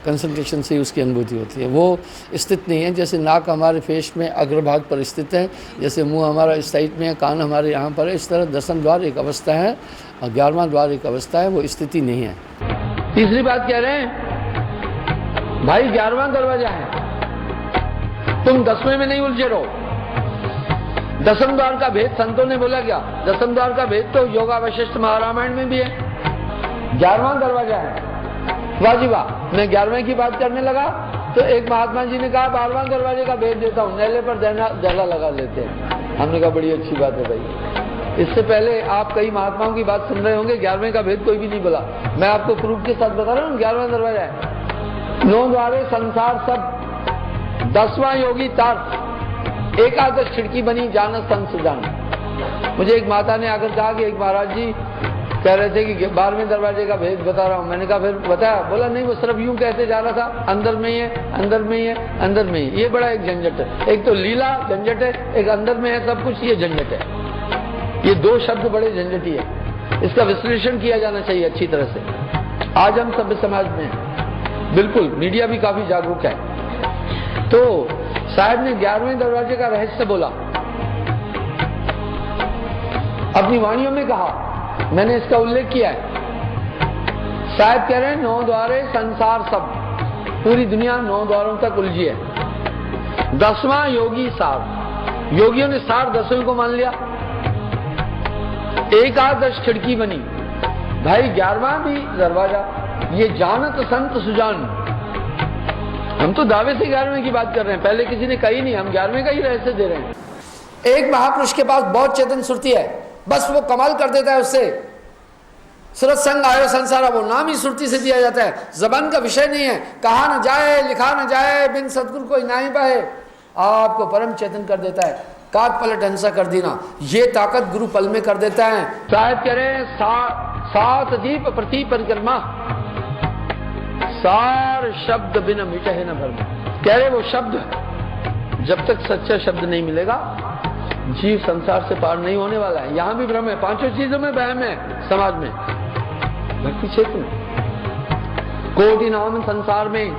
कंसंट्रेशन से उसकी अनुभूति होती है। वो स्थित नहीं है, जैसे नाक हमारे फेस में अग्रभाग पर स्थित है, जैसे मुंह हमारा इस साइड में है, कान हमारे यहाँ पर है, इस तरह 10वां द्वार एक अवस्था है और 11वां द्वार एक अवस्था है, वो स्थिति नहीं है। तीसरी बात कह रहे हैं भाई 11वां दरवाजा है, तुम 10वें में नहीं उलझे रहो। 10वें द्वार का भेद संतों ने बोला क्या? 10वें द्वार का भेद तो योगा वशिष्ठ महारामायण में भी है। 11वां दरवाजा है, वाह जी वाह। मैं 11वें की बात करने लगा तो एक महात्मा जी ने कहा 12वां दरवाजे का भेद देता हूँ, नेले पर दहला लगा लेते हैं। हमने कहा बड़ी अच्छी बात है भाई। इससे पहले आप कई महात्माओं की बात सुन रहे होंगे, 11वें का भेद कोई भी नहीं बोला। मैं आपको प्रूफ के साथ बता रहा हूँ, 11वां दरवाजा है। 9 द्वारे संसार सब, 10वां योगी तार, एकादश खिड़की बनी जानत संत सुजान। मुझे एक माता ने आकर कहा कि एक महाराज जी कह रहे थे कि 12वें दरवाजे का भेद बता रहा हूँ। मैंने कहा फिर बताया? बोला नहीं, वो सिर्फ यूं कहते जा रहा था, अंदर में ही है, अंदर में ही है, अंदर में ही। ये बड़ा एक झंझट है, एक तो लीला झंझट है, एक अंदर में है सब कुछ, ये झंझट है। ये 2 शब्द बड़े झंझटी है, इसका विश्लेषण किया जाना चाहिए अच्छी तरह से। आज हम सभ्य समाज में हैं, बिल्कुल मीडिया भी काफी जागरूक है। तो साहब ने 11वें दरवाजे का रहस्य बोला, अपनी वाणियों में कहा, मैंने इसका उल्लेख किया है। साहब कह रहे हैं 9 द्वारे संसार सब, पूरी दुनिया 9 द्वारों तक उलझी है। 10वां योगी सार, योगियों ने सार 10वें को मान लिया। एकादश खिड़की बनी, भाई 11वां भी दरवाजा, ये जानत संत सुजान। हम तो दावे से 11वें की बात कर रहे हैं, पहले किसी ने कही नहीं, हम 11वें का ही रहस्य दे रहे हैं। एक महापुरुष के पास बहुत चेतन सुरती है, बस वो कमाल कर देता है उससे। सूरत संग आयो संसारा, वो नाम ही सुरती से दिया जाता है, जबान का विषय नहीं है, कहा न जाए, लिखा न जाए, बिन सतगुरु कोई ना ही पाए, आपको परम चेतन कर देता है, काट पलट हंसा कर देना, ये ताकत गुरु पल में कर देता है। साहब कह रहे हैं सात दीप प्रति परिक्रमा, सार शब्द बिना मिटे है न भरमा। कह रहे वो शब्द, जब तक सच्चा शब्द नहीं मिलेगा जीव संसार से पार नहीं होने वाला है। यहां भी भ्रम है, 5 चीजों में वहम है समाज में। भक्ति क्षेत्र में कोटि नाम संसार में,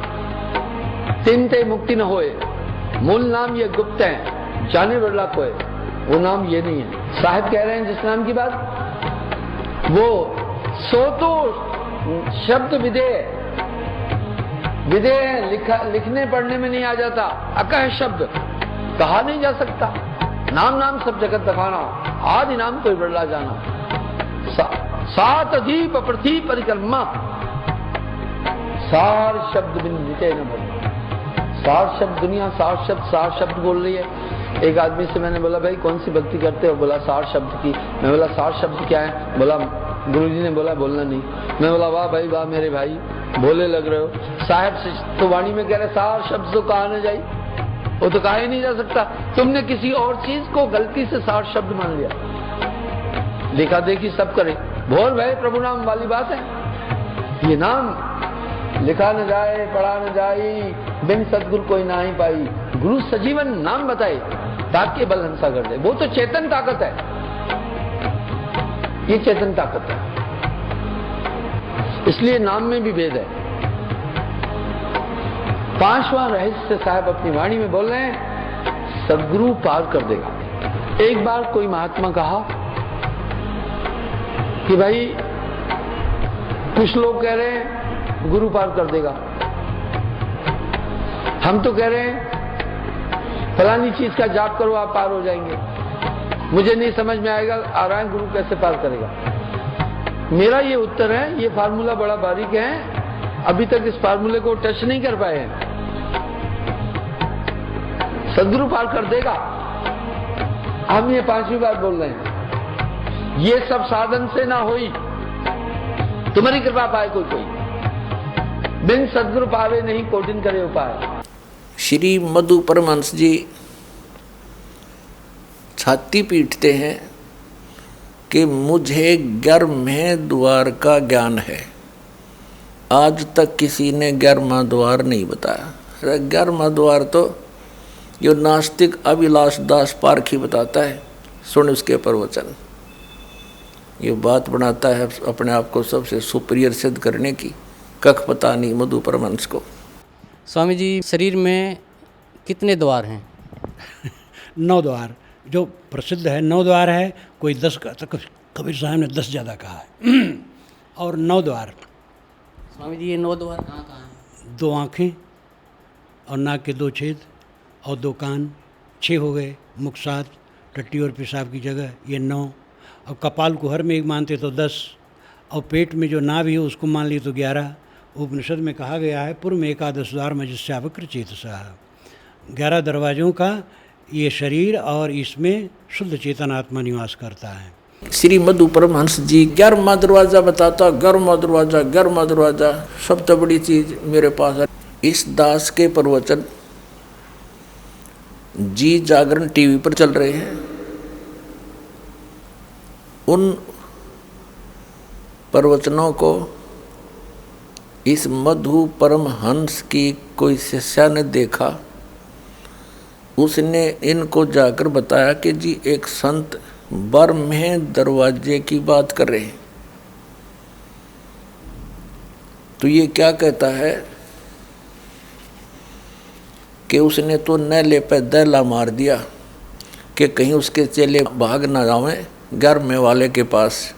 तिन ते मुक्ति न होए, मूल नाम ये गुप्त है, जाने बिरला कोय, वो नाम ये नहीं है। साहिब कह रहे हैं जिस नाम की बात, वो सो तो शब्द विधेय लिखने पढ़ने में नहीं आ जाता, अकह शब्द कहा नहीं जा सकता। नाम नाम सब जगत दफाना, आदि नाम कोई बिरला जाना। सात दीप प्रति परिक्रमा, सार शब्द बिन मिटे न भरमा। सार शब्द, दुनिया सार शब्द बोल रही है। एक आदमी से मैंने बोला भाई कौन सी भक्ति करते हो? बोला सार शब्द की। मैं बोला सार शब्द क्या है? बोला गुरुजी ने बोला बोलना नहीं। मैं बोला वाह भाई वाह मेरे भाई, बोले लग रहे हो। साहब से तो वाणी में कह रहे सार शब्द तो कहा न जाए, वो तो कहा ही नहीं जा सकता। तुमने किसी और चीज को गलती से सार शब्द मान लिया, देखा देखी सब करे, भोर भय प्रभु नाम वाली बात है। ये नाम लिखा न जाए, पढ़ा न जाए, बिन सदगुरु कोई ना ही पाई। गुरु सजीवन नाम बताए, ताकि बल हंसा कर दे। वो तो चेतन ताकत है, ये चेतन ताकत है, इसलिए नाम में भी भेद है। 5वां रहस्य साहब अपनी वाणी में बोल रहे हैं, सदगुरु पार कर देगा। एक बार कोई महात्मा कहा कि भाई कुछ लोग कह रहे हैं गुरु पार कर देगा, हम तो कह रहे हैं फलानी चीज का जाप करो आप पार हो जाएंगे। मुझे नहीं समझ में आएगा आ रहा है गुरु कैसे पार करेगा। मेरा ये उत्तर है, ये फार्मूला बड़ा बारीक है, अभी तक इस फार्मूले को टच नहीं कर पाए हैं। सदगुरु पार कर देगा, हम ये 5वीं बार बोल रहे हैं। ये सब साधन से ना होई, तुम्हारी कृपा पाए कोई, बिन सदगुरु पावे नहीं कोटिन करे उपाय। श्री मधु परमहंस जी छाती पीटते हैं कि मुझे ग्यारहवें द्वार का ज्ञान है। आज तक किसी ने 11वां द्वार नहीं बताया। 11वां द्वार तो जो नास्तिक अभिलाष दास पारखी बताता है, सुन उसके प्रवचन। ये बात बनाता है अपने आप को सबसे सुपीरियर सिद्ध करने की। कख पता नहीं मधु परमहंस को। स्वामी जी, शरीर में कितने द्वार हैं? 9 द्वार जो प्रसिद्ध है, 9 द्वार है। कोई 10 का, तो कबीर साहब ने 10 ज़्यादा कहा है। और 9 द्वार। स्वामी जी, ये 9 द्वार कहाँ कहाँ हैं? 2 आँखें और नाक के 2 छेद और 2 कान, 6 हो गए। मुख 7, टट्टी और पेशाब की जगह ये 9। और कपाल को हर में एक मानते तो 10, और पेट में जो नाभि है उसको मान लिए तो 11। उपनिषद में कहा गया है पूर्व में एकादश द्वार मजिष्यावक्र चेतसा। 11 दरवाज़ों का ये शरीर और इसमें शुद्ध चेतन आत्मा निवास करता है। श्री मधु परमहंस जी 11वां दरवाजा बताता, 11वां दरवाजा, 11वां दरवाजा। सबसे बड़ी चीज मेरे पास है, इस दास के प्रवचन जी जागरण टीवी पर चल रहे हैं। उन प्रवचनों को इस मधु परमहंस की कोई शिष्या ने देखा। उसने इनको जाकर बताया कि जी एक संत 12वें दरवाजे की बात कर रहे हैं। तो ये क्या कहता है कि उसने तो नैले पे दैला मार दिया कि कहीं उसके चेले भाग ना जावें 11वें वाले के पास,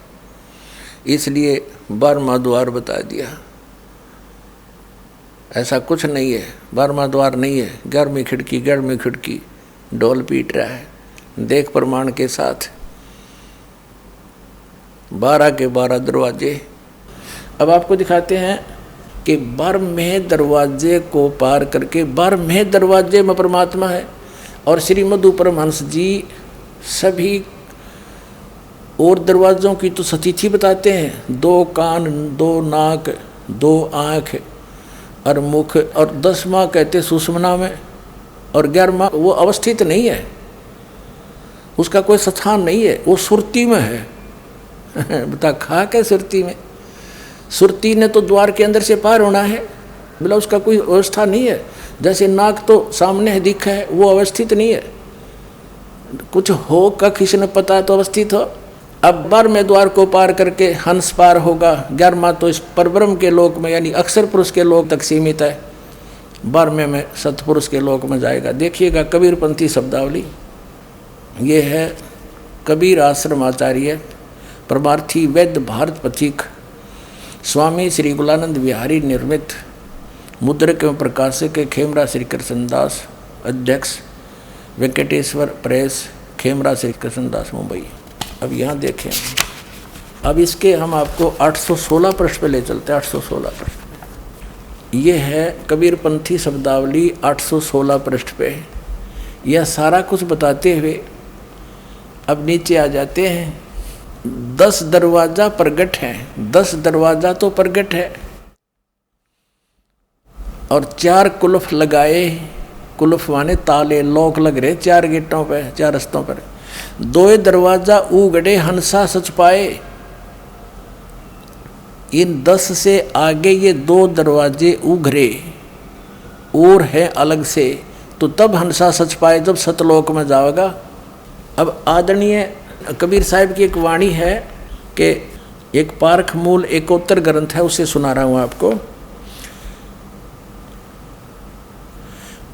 इसलिए 12वां द्वार बता दिया। ऐसा कुछ नहीं है, 12वां द्वार नहीं है। 11वीं खिड़की, 11वीं खिड़की ढोल पीट रहा है। देख प्रमाण के साथ 12 के 12 दरवाजे। अब आपको दिखाते हैं कि 12वें दरवाजे को पार करके 12वें दरवाजे में परमात्मा है। और श्री मधु परमहंस जी सभी और दरवाज़ों की तो सतिथि बताते हैं। 2 कान, 2 नाक, 2 आँख और मुख, और 10वां कहते सुषमना में, और 11वां वो अवस्थित नहीं है, उसका कोई स्थान नहीं है, वो सुरती में है। बता खा के सुरती में, सुरती ने तो द्वार के अंदर से पार होना है, बोला उसका कोई अवस्था नहीं है। जैसे नाक तो सामने है, दिखा है, वो अवस्थित नहीं है। कुछ हो का किसी ने पता तो अवस्थित हो। अब 12वें द्वार को पार करके हंस पार होगा। 11वां तो इस परब्रह्म के लोक में यानी अक्षर पुरुष के लोक तक सीमित है। 12वें में सतपुरुष के लोक में जाएगा। देखिएगा कबीरपंथी शब्दावली, ये है कबीर आश्रम आचार्य परमार्थी वैद्य भारत पथिक स्वामी श्री गुलानंद विहारी निर्मित मुद्रक एवं प्रकाशक के खेमरा श्री कृष्णदास, अध्यक्ष वेंकटेश्वर प्रेस, खेमरा श्री कृष्णदास, मुंबई। अब यहाँ देखें, अब इसके हम आपको 816 पृष्ठ पे ले चलते हैं। 816 पृष्ठ पे ये है कबीरपंथी शब्दावली। 816 पृष्ठ पे यह सारा कुछ बताते हुए अब नीचे आ जाते हैं। 10 दरवाजा प्रगट है, 10 दरवाजा तो प्रगट है, और 4 कुलफ लगाए। कुलफ माने ताले, लॉक लग रहे 4 गेटों पे, 4 रस्तों पर। 2 दरवाजा उगड़े हंसा सच पाए। इन 10 से आगे ये 2 दरवाजे उघरे और है अलग से, तो तब हंसा सच पाए जब सतलोक में जाएगा। अब आदरणीय कबीर साहब की एक वाणी है कि एक पारख मूल एकोत्तर ग्रंथ है, उससे सुना रहा हूँ आपको।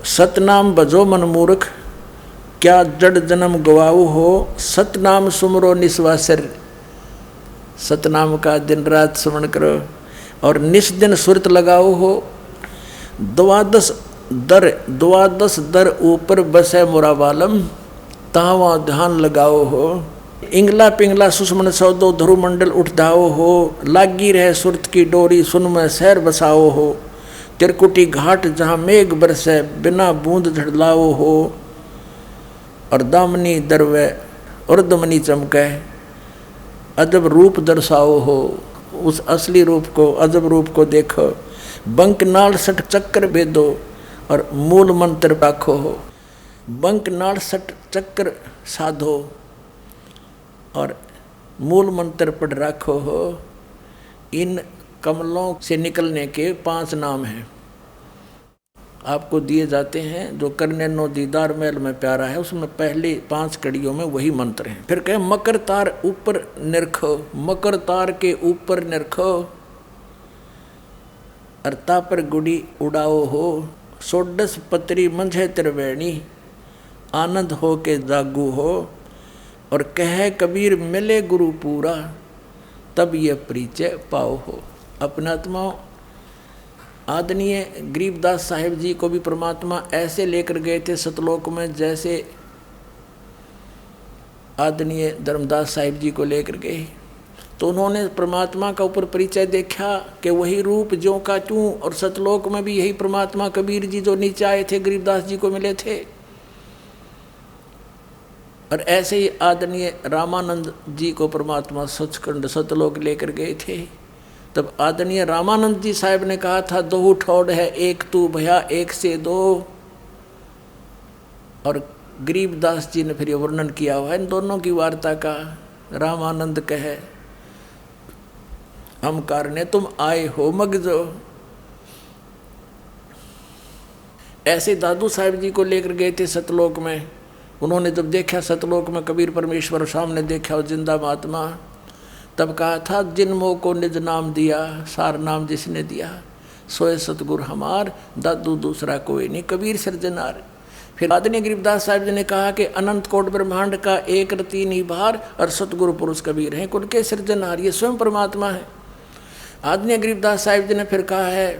सतनाम बजो मन मूर्ख, क्या जड़ जन्म गवाऊ हो, सतनाम सुमरो निस्वासर। सतनाम का दिन रात स्मरण करो और निस्दिन सुरत लगाओ हो। 12 दर ऊपर बसे मोरा बालम, तावा ध्यान लगाओ हो। इंगला पिंगला सुषमन सौदो ध्रुव मंडल उठ दाओ हो। लागी रहे सुरत की डोरी सुन में शहर बसाओ हो। तिरकुटी घाट जहाँ मेघ बरसे बिना बूंद झड़लाओ हो। और दामनी दरवे और दमनी चमके अजब रूप दर्शाओ हो। उस असली रूप को, अजब रूप को देखो। बंक नाल सट चक्कर भेदो और मूल मंत्र राखो हो। बंक नाल सट चक्कर साधो और मूल मंत्र पढ़ रखो हो। इन कमलों से निकलने के 5 नाम हैं, आपको दिए जाते हैं। जो करने नो दीदार महल में प्यारा है, उसमें पहले 5 कड़ियों में वही मंत्र हैं। फिर कहे मकर तार ऊपर निरखो, मकर तार के ऊपर निरखो, अर्ता पर गुड़ी उड़ाओ हो। 16 पत्री मंझे त्रिवेणी, आनंद हो के जागू हो। और कहे कबीर मिले गुरु पूरा, तब ये परिचय पाओ हो। अपनात्माओं, आदरणीय गरीबदास साहिब जी को भी परमात्मा ऐसे लेकर गए थे सतलोक में, जैसे आदरणीय धर्मदास साहिब जी को लेकर गए। तो उन्होंने परमात्मा का ऊपर परिचय देखा कि वही रूप ज्यों का त्यों, और सतलोक में भी यही परमात्मा कबीर जी जो नीचे आए थे गरीबदास जी को मिले थे। और ऐसे ही आदरणीय रामानंद जी को परमात्मा सचखंड सतलोक लेकर गए थे। तब आदरणीय रामानंद जी साहब ने कहा था, 2 ठोड़ है एक तू भया एक से 2। और गरीबदास जी ने फिर ये वर्णन किया हुआ है इन दोनों की वार्ता का। रामानंद कहे हम कारने तुम आए हो मगजो। ऐसे दादू साहब जी को लेकर गए थे सतलोक में। उन्होंने जब देखा सतलोक में कबीर परमेश्वर सामने देखा और जिंदा महात्मा, तब कहा था जिन मोह को निज नाम दिया, सार नाम जिसने दिया, सोए सतगुरु हमार, दादू दूसरा कोई नहीं, कबीर सृजनार। फिर आदरणीय गरीबदास साहब जी ने कहा कि अनंत कोट ब्रह्मांड का एक रति निभार और सतगुरु पुरुष कबीर हैं, कुल के सृजनहार, ये स्वयं परमात्मा है। आदरणीय गरीबदास साहब जी ने फिर कहा है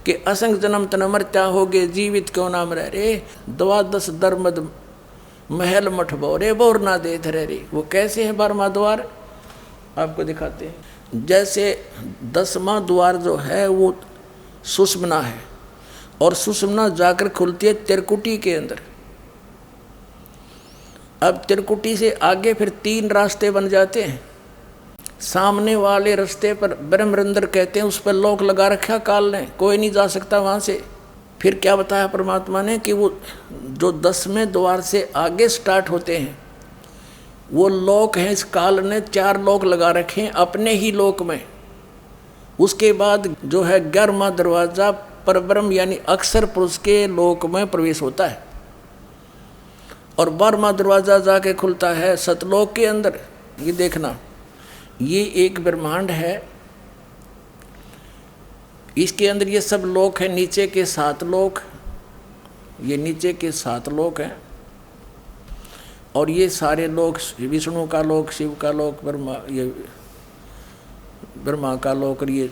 कि असंग जन्म तन मरत्या हो गए, जीवित क्यों नाम रह रे, 12 दरमद महल मठ बोरे बोर ना दे धरे रे। वो कैसे है 12वां द्वार, आपको दिखाते हैं। जैसे 10वां द्वार जो है वो सुषमना है, और सुषमना जाकर खुलती है त्रिकुटी के अंदर। अब त्रिकुटी से आगे फिर 3 रास्ते बन जाते हैं। सामने वाले रास्ते पर ब्रह्मरंध्र कहते हैं, उस पर लोक लगा रखा काल ने, कोई नहीं जा सकता वहाँ से। फिर क्या बताया परमात्मा ने कि वो जो 10वें द्वार से आगे स्टार्ट होते हैं वो लोक हैं। इस काल ने 4 लोक लगा रखे हैं अपने ही लोक में। उसके बाद जो है 11वां दरवाजा परब्रह्म यानी अक्षर पुरुष के लोक में प्रवेश होता है, और 12वां दरवाजा जाके खुलता है सतलोक के अंदर। ये देखना, ये एक ब्रह्मांड है, इसके अंदर ये सब लोक हैं। नीचे के 7 लोक, ये नीचे के 7 लोक हैं, और ये सारे लोक विष्णु का लोक, शिव का लोक, ब्रह्मा का लोक, और ये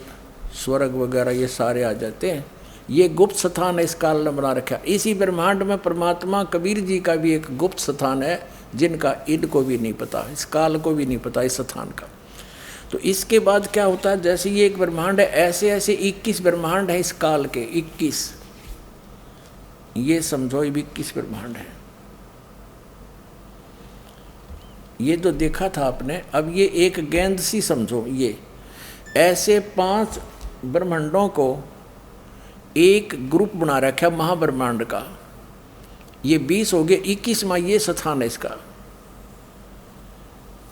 स्वर्ग वगैरह ये सारे आ जाते हैं। ये गुप्त स्थान है इस काल ने बना रखा। इसी ब्रह्मांड में परमात्मा कबीर जी का भी एक गुप्त स्थान है, जिनका इनको भी नहीं पता, इस काल को भी नहीं पता इस स्थान का। तो इसके बाद क्या होता है, जैसे ये एक ब्रह्मांड है, ऐसे ऐसे 21 ब्रह्मांड है इस काल के, 21। ये समझो 21 ब्रह्मांड है। ये जो देखा था आपने, अब ये एक गेंद सी समझो। ये ऐसे 5 ब्रह्मांडों को एक ग्रुप बना रखा महाब्रह्मांड का। ये 20 हो गए, 21वां ये स्थान है इसका।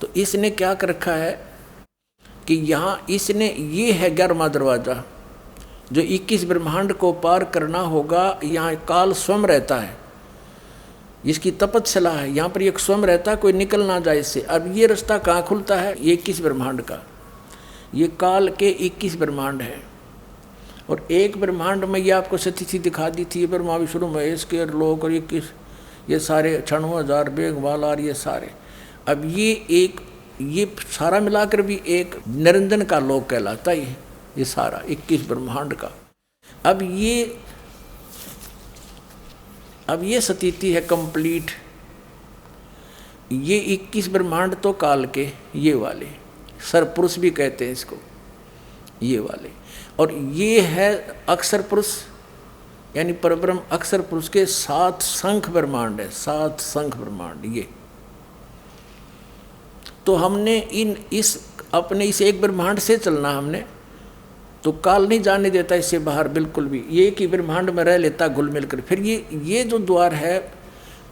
तो इसने क्या कर रखा है कि यहाँ इसने, ये है 11वां दरवाजा जो 21 ब्रह्मांड को पार करना होगा। यहाँ काल स्वयं रहता है, इसकी तपस्या है, यहाँ पर एक स्वयं रहता है, कोई निकल ना जाए इससे। अब ये रास्ता कहाँ खुलता है, ये 21 ब्रह्मांड का। ये काल के 21 ब्रह्मांड है, और एक ब्रह्मांड में ये आपको स्थिति दिखा दी थी, ब्रह्मा विष्णु महेश के लोक, और 21 ये सारे 96,000 बेगवाल और ये सारे। अब ये सारा मिलाकर भी एक निरंजन का लोक कहलाता है, ये सारा 21 ब्रह्मांड का। अब ये स्थिति है कंप्लीट। ये 21 ब्रह्मांड तो काल के ये वाले सरपुरुष भी कहते हैं इसको, ये वाले। और ये है अक्षर पुरुष यानी परब्रह्म अक्षर पुरुष के 7 शंख ब्रह्मांड है, 7 शंख ब्रह्मांड ये। तो हमने अपने इस एक ब्रह्मांड से चलना हमने, तो काल नहीं जाने देता इससे बाहर बिल्कुल भी, ये एक ही ब्रह्मांड में रह लेता घुल मिल कर। फिर ये जो द्वार है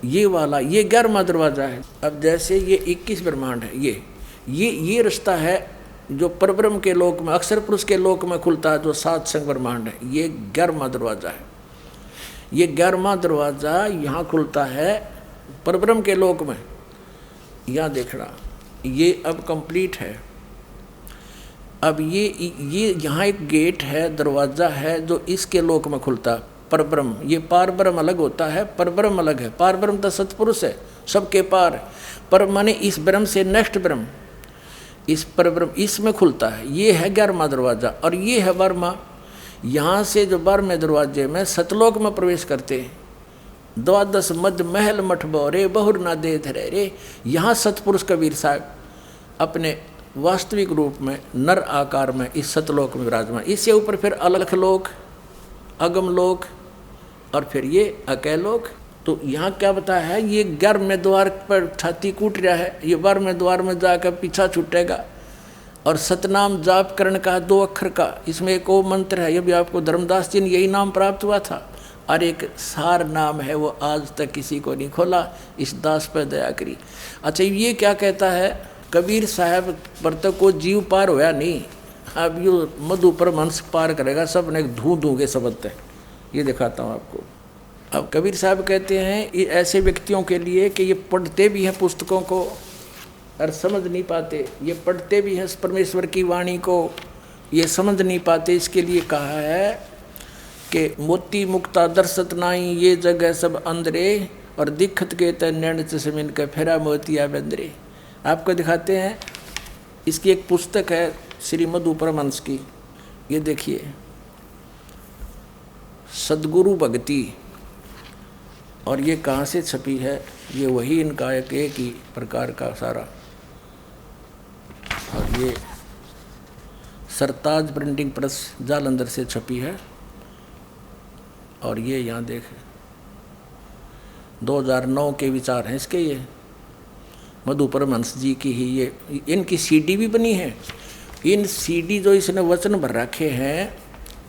ये वाला, ये 11वां दरवाजा है। अब जैसे ये 21 ब्रह्मांड है, ये रास्ता है जो परब्रह्म के लोक में, अक्षर पुरुष के लोक में खुलता है, जो सात संग ब्रह्मांड है। ये 11वां दरवाज़ा है। ये 11वां दरवाज़ा यहाँ खुलता है परब्रह्म के लोक में। यहाँ देखना, ये अब कंप्लीट है। अब ये यहाँ एक गेट है, दरवाज़ा है जो इसके लोक में खुलता है, परब्रह्म। ये पार ब्रह्म अलग होता है, परब्रह्म अलग है। पार ब्रह्म तो सतपुरुष है, सबके पार। पर माने इस ब्रह्म से नेक्स्ट ब्रह्म, इस परब्रह्म, इसमें खुलता है। ये है 11वां दरवाज़ा। और ये है 12वां। यहाँ से जो 12वें दरवाजे में सतलोक में प्रवेश करते हैं, 12 मध्य महल मठ बोरे बहुर ना दे धरे रे। यहाँ सतपुरुष कबीर साहब अपने वास्तविक रूप में नर आकार में इस सतलोक में विराजमान। इससे ऊपर फिर अलख लोक, अगम लोक और फिर ये अकैलोक। तो यहाँ क्या बताया है, ये 11वें द्वार पर छाती कूट रहा है, ये 12वें द्वार में जाकर पीछा छूटेगा। और सतनाम जाप करण का 2 अक्षर का, इसमें एक और मंत्र है, ये भी आपको धर्मदास जी ने यही नाम प्राप्त हुआ था। और एक सार नाम है, वो आज तक किसी को नहीं खोला, इस दास पर दया करी। अच्छा, ये क्या कहता है, कबीर साहब पर तो कोई जीव पार होया नहीं, अब यो मधु परमहंस पार करेगा, सब ने धू के शब्द है। ये दिखाता हूँ आपको। अब कबीर साहब कहते हैं ये ऐसे व्यक्तियों के लिए कि ये पढ़ते भी हैं पुस्तकों को और समझ नहीं पाते, ये पढ़ते भी हैं परमेश्वर की वाणी को, ये समझ नहीं पाते। इसके लिए कहा है कि मोती मुक्ता दर्शत नाई, ये जगह सब अंदरे, और दिखत के तैन से मिन के फेरा मोतिया बंदरे। आपको दिखाते हैं, इसकी एक पुस्तक है श्री मधु परमहंस की, ये देखिए, सदगुरु भक्ति। और ये कहाँ से छपी है, ये वही इनका एक ही प्रकार का सारा। और ये सरताज प्रिंटिंग प्रेस जालंधर से छपी है। और ये यहाँ देख 2009 के विचार हैं इसके, ये मधु परमहंस जी की ही, ये इनकी सीडी भी बनी है। इन सीडी जो इसने वचन भर रखे हैं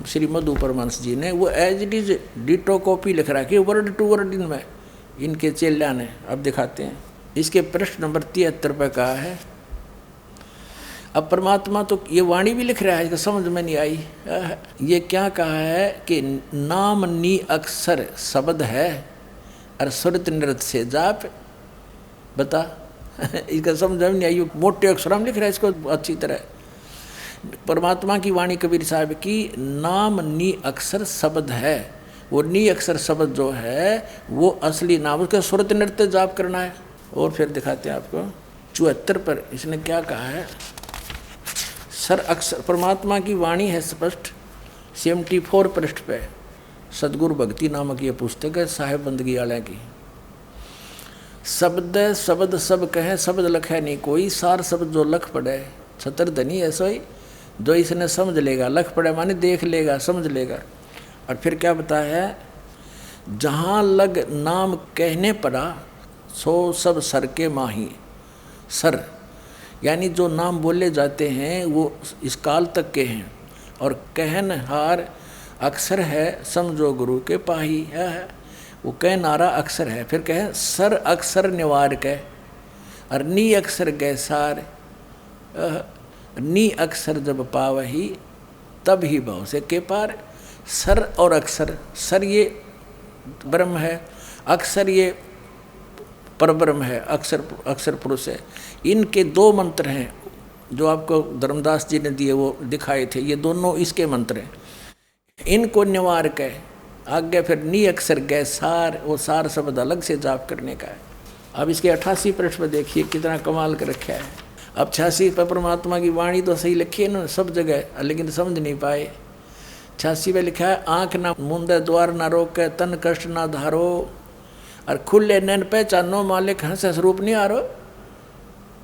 श्री मधु परमहंस जी ने, वो as it is ditto copy लिख रखी है, वर्ड टू वर्ड इनमें, इनके चेल्या ने। अब दिखाते हैं, इसके पृष्ठ नंबर 73 पे कहा है। अब परमात्मा तो ये वाणी भी लिख रहा है, इसका समझ में नहीं आई। ये क्या कहा है कि नाम नी अक्षर शब्द है और सुरत नृत्य से जाप, बता इसका समझ में नहीं आई। मोटे अक्षर में लिख रहा है इसको अच्छी तरह। परमात्मा की वाणी कबीर साहब की, नाम नी अक्षर शब्द है। वो नी अक्षर शब्द जो है वो असली नाम, उसका सुरत नृत्य जाप करना है। और फिर दिखाते हैं आपको 74 पर इसने क्या कहा है। सर अक्षर परमात्मा की वाणी है स्पष्ट, 74 पृष्ठ पे सदगुरु भक्ति नामक ये पुस्तक है साहेब बंदगी वाले की। शब्द शब्द सब कहे, शब्द लखे नहीं कोई, सार शब्द जो लख पड़े छतर धनी ऐसा ही, जो इसने समझ लेगा, लख पड़े माने देख लेगा, समझ लेगा। और फिर क्या बताया है, जहाँ लग नाम कहने पड़ा सो सब सर के माही। सर यानी जो नाम बोले जाते हैं वो इस काल तक के हैं, और कहनहार अक्षर है समझो गुरु के पाही है। वो कहनारा अक्षर है, फिर कहे सर अक्षर निवार के, और नी अक्षर गैसार, नी अक्षर जब पावही तब ही भाव से के पार। सर और अक्षर, सर ये ब्रह्म है, अक्षर ये परब्रह्म है, अक्षर पुरुष है। इनके 2 मंत्र हैं जो आपको धर्मदास जी ने दिए, वो दिखाए थे, ये दोनों इसके मंत्र हैं। इनको निवार के आगे फिर नी अक्षर गए सार, वो सार शब्द अलग से जाप करने का है। अब इसके 88 पृष्ठ पर देखिए कितना कमाल कर रखा है। अब 86 पर परमात्मा की वाणी तो सही लिखी है ना सब जगह, लेकिन समझ नहीं पाए। 86 पे लिखा है, आँख ना मूंदे द्वार ना रोके, तन कष्ट ना धारो, और खुले नैन पहचानो मालिक हंस रूप नहीं हारो।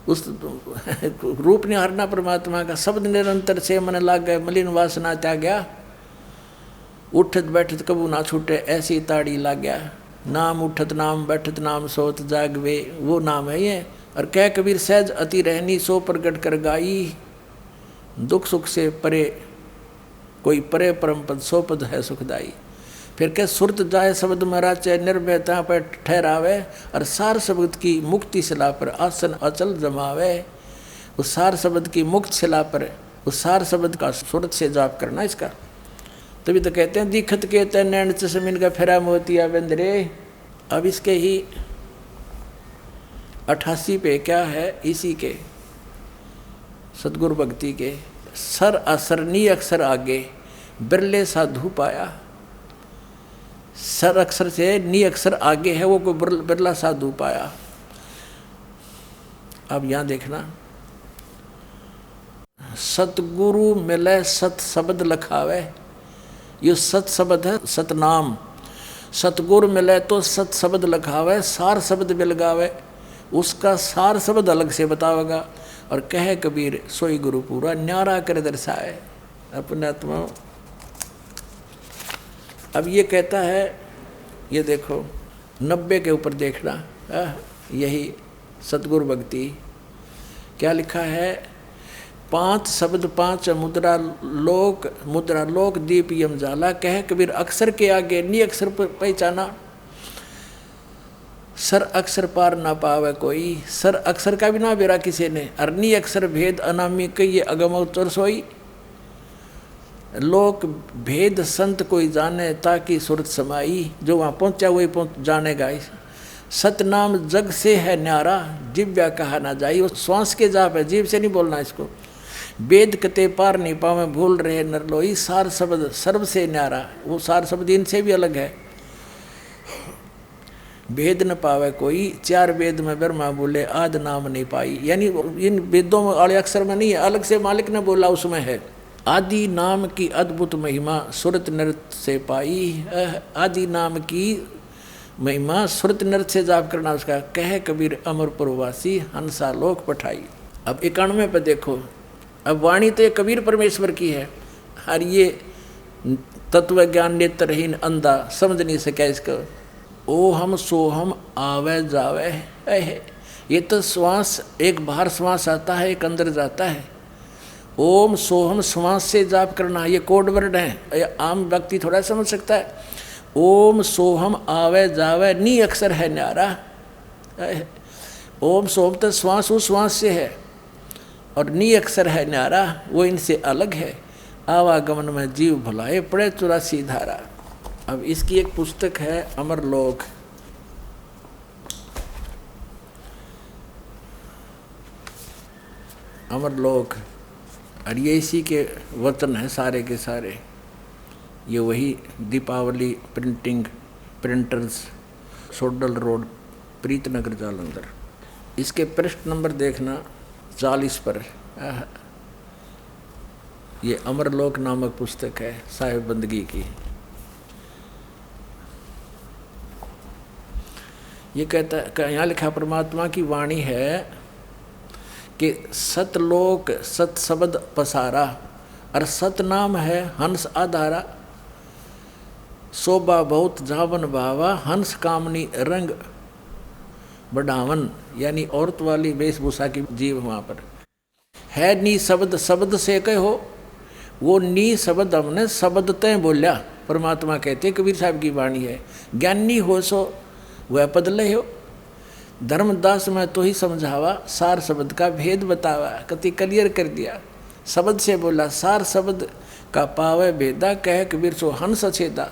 उस रूप नहीं हारना परमात्मा का। शब्द निरंतर से मन लाग गए, मलिन वासना त्याग्या, उठत बैठत कबू ना छूटे, ऐसी ताड़ी लाग गया। नाम उठत नाम बैठत नाम सोत जागवे, वो नाम है ये। और कह कबीर सहज अति रहनी सो प्रगट कर गाई, दुख सुख से परे कोई परे परम पद सो पद है सुखदाई। फिर कह सुरत जाए शब्द में राचे, निर्भयता पर ठहरावे, और सार शब्द की मुक्ति सलाह पर आसन अचल जमावे। उस सार शब्द की मुक्त शिला पर उस सार शब्द का सूरत से जाप करना इसका। तभी तो कहते हैं दिखत के तय नैन चश्मिन का फेरा मोतिया बंदरे। अब इसके ही 88 पे क्या है, इसी के सतगुरु भक्ति के सर असर नी अक्षर आगे बिरले साधु पाया। सर अक्षर से नी अक्षर आगे है वो कोई बिरला साधु पाया। अब यहां देखना, सतगुरु मिले सत शब्द लखावे, ये सत शब्द है सतनाम। सतगुरु मिले तो सत शब्द लखावे, सार शब्द मिल गावे, उसका सार शब्द अलग से बतावेगा। और कहे कबीर सोई गुरु पूरा न्यारा कर दर्शाए अपने आत्मा। अब ये कहता है, ये देखो 90 के ऊपर देखना, यही सतगुरु भक्ति क्या लिखा है, 5 शब्द 5 मुद्रा लोक दीप यम जाला। कहे कबीर अक्षर के आगे नी अक्षर पर पहचाना, सर अक्षर पार ना पावे कोई। सर अक्षर का भी ना बेरा किसी ने, अरनी अक्षर भेद अनामी कई अगम उत्तर सोई। लोक भेद संत कोई जाने ताकि सुरत समाई, जो वहाँ पहुँचा वही जानेगा। सतनाम जग से है न्यारा, जिव्या कहा ना जाई। वो श्वास के जाप है, जीव से नहीं बोलना इसको। वेद कते पार नहीं पावे भूल रहे नरलोई। सार शब्द सर्व से न्यारा, वो सार शब्द इनसे भी अलग है। भेद न पावे कोई, 4 वेद में ब्रह्मा बोले आद नाम नहीं पाई। यानी इन वेदों वाले अक्षर में नहीं है, अलग से मालिक ने बोला उसमें है। आदि नाम की अद्भुत महिमा सुरत नृत्य से पाई। आदि नाम की महिमा सुरत नृत्य से जाप करना उसका। कहे कबीर अमर पुरवासी हंसा लोक पठाई। अब 91 पे देखो, अब वाणी तो ये कबीर परमेश्वर की है, और ये तत्व ज्ञान नेत्रहीन अंधा समझ नहीं सका इसको। ओ हम सो हम आवे जावे, ये तो श्वास एक बाहर श्वास आता है, एक अंदर जाता है। ओम सोहम श्वास से जाप करना, ये कोड वर्ड है, आम व्यक्ति थोड़ा समझ सकता है। ओम सोहम आवे जावे नी अक्षर है न्यारा। ओम सोहम तो श्वास उस श्वास से है, और नी अक्षर है न्यारा, वो इनसे अलग है। आवागमन में जीव भुलाए पड़े 84 धारा। अब इसकी एक पुस्तक है अमरलोक। अमरलोक, और ये इसी के वचन है सारे के सारे। ये वही दीपावली प्रिंटर्स, सोडल रोड, प्रीतनगर जालंधर। इसके पृष्ठ नंबर देखना 40 पर। ये अमरलोक नामक पुस्तक है साहिब बंदगी की। ये कहता है, यहाँ लिखा परमात्मा की वाणी है कि सतलोक सत शब्द पसारा, और सतनाम है हंस आधारा। शोभा बहुत जावन भावा हंस कामनी रंग बढ़ावन। यानी औरत वाली वेशभूषा की जीव वहाँ पर है। नी शब्द शब्द से कहो, वो नी शब्द हमने शब्द तय बोलिया। परमात्मा कहते कबीर साहब की वाणी है। ज्ञानी हो सो वह पदले हो, धर्मदास में तो ही समझावा, सार शब्द का भेद बतावा। कति क्लियर कर दिया, शब्द से बोला सार शब्द का पावे भेदा। कह कबीर सो हंस छेदा,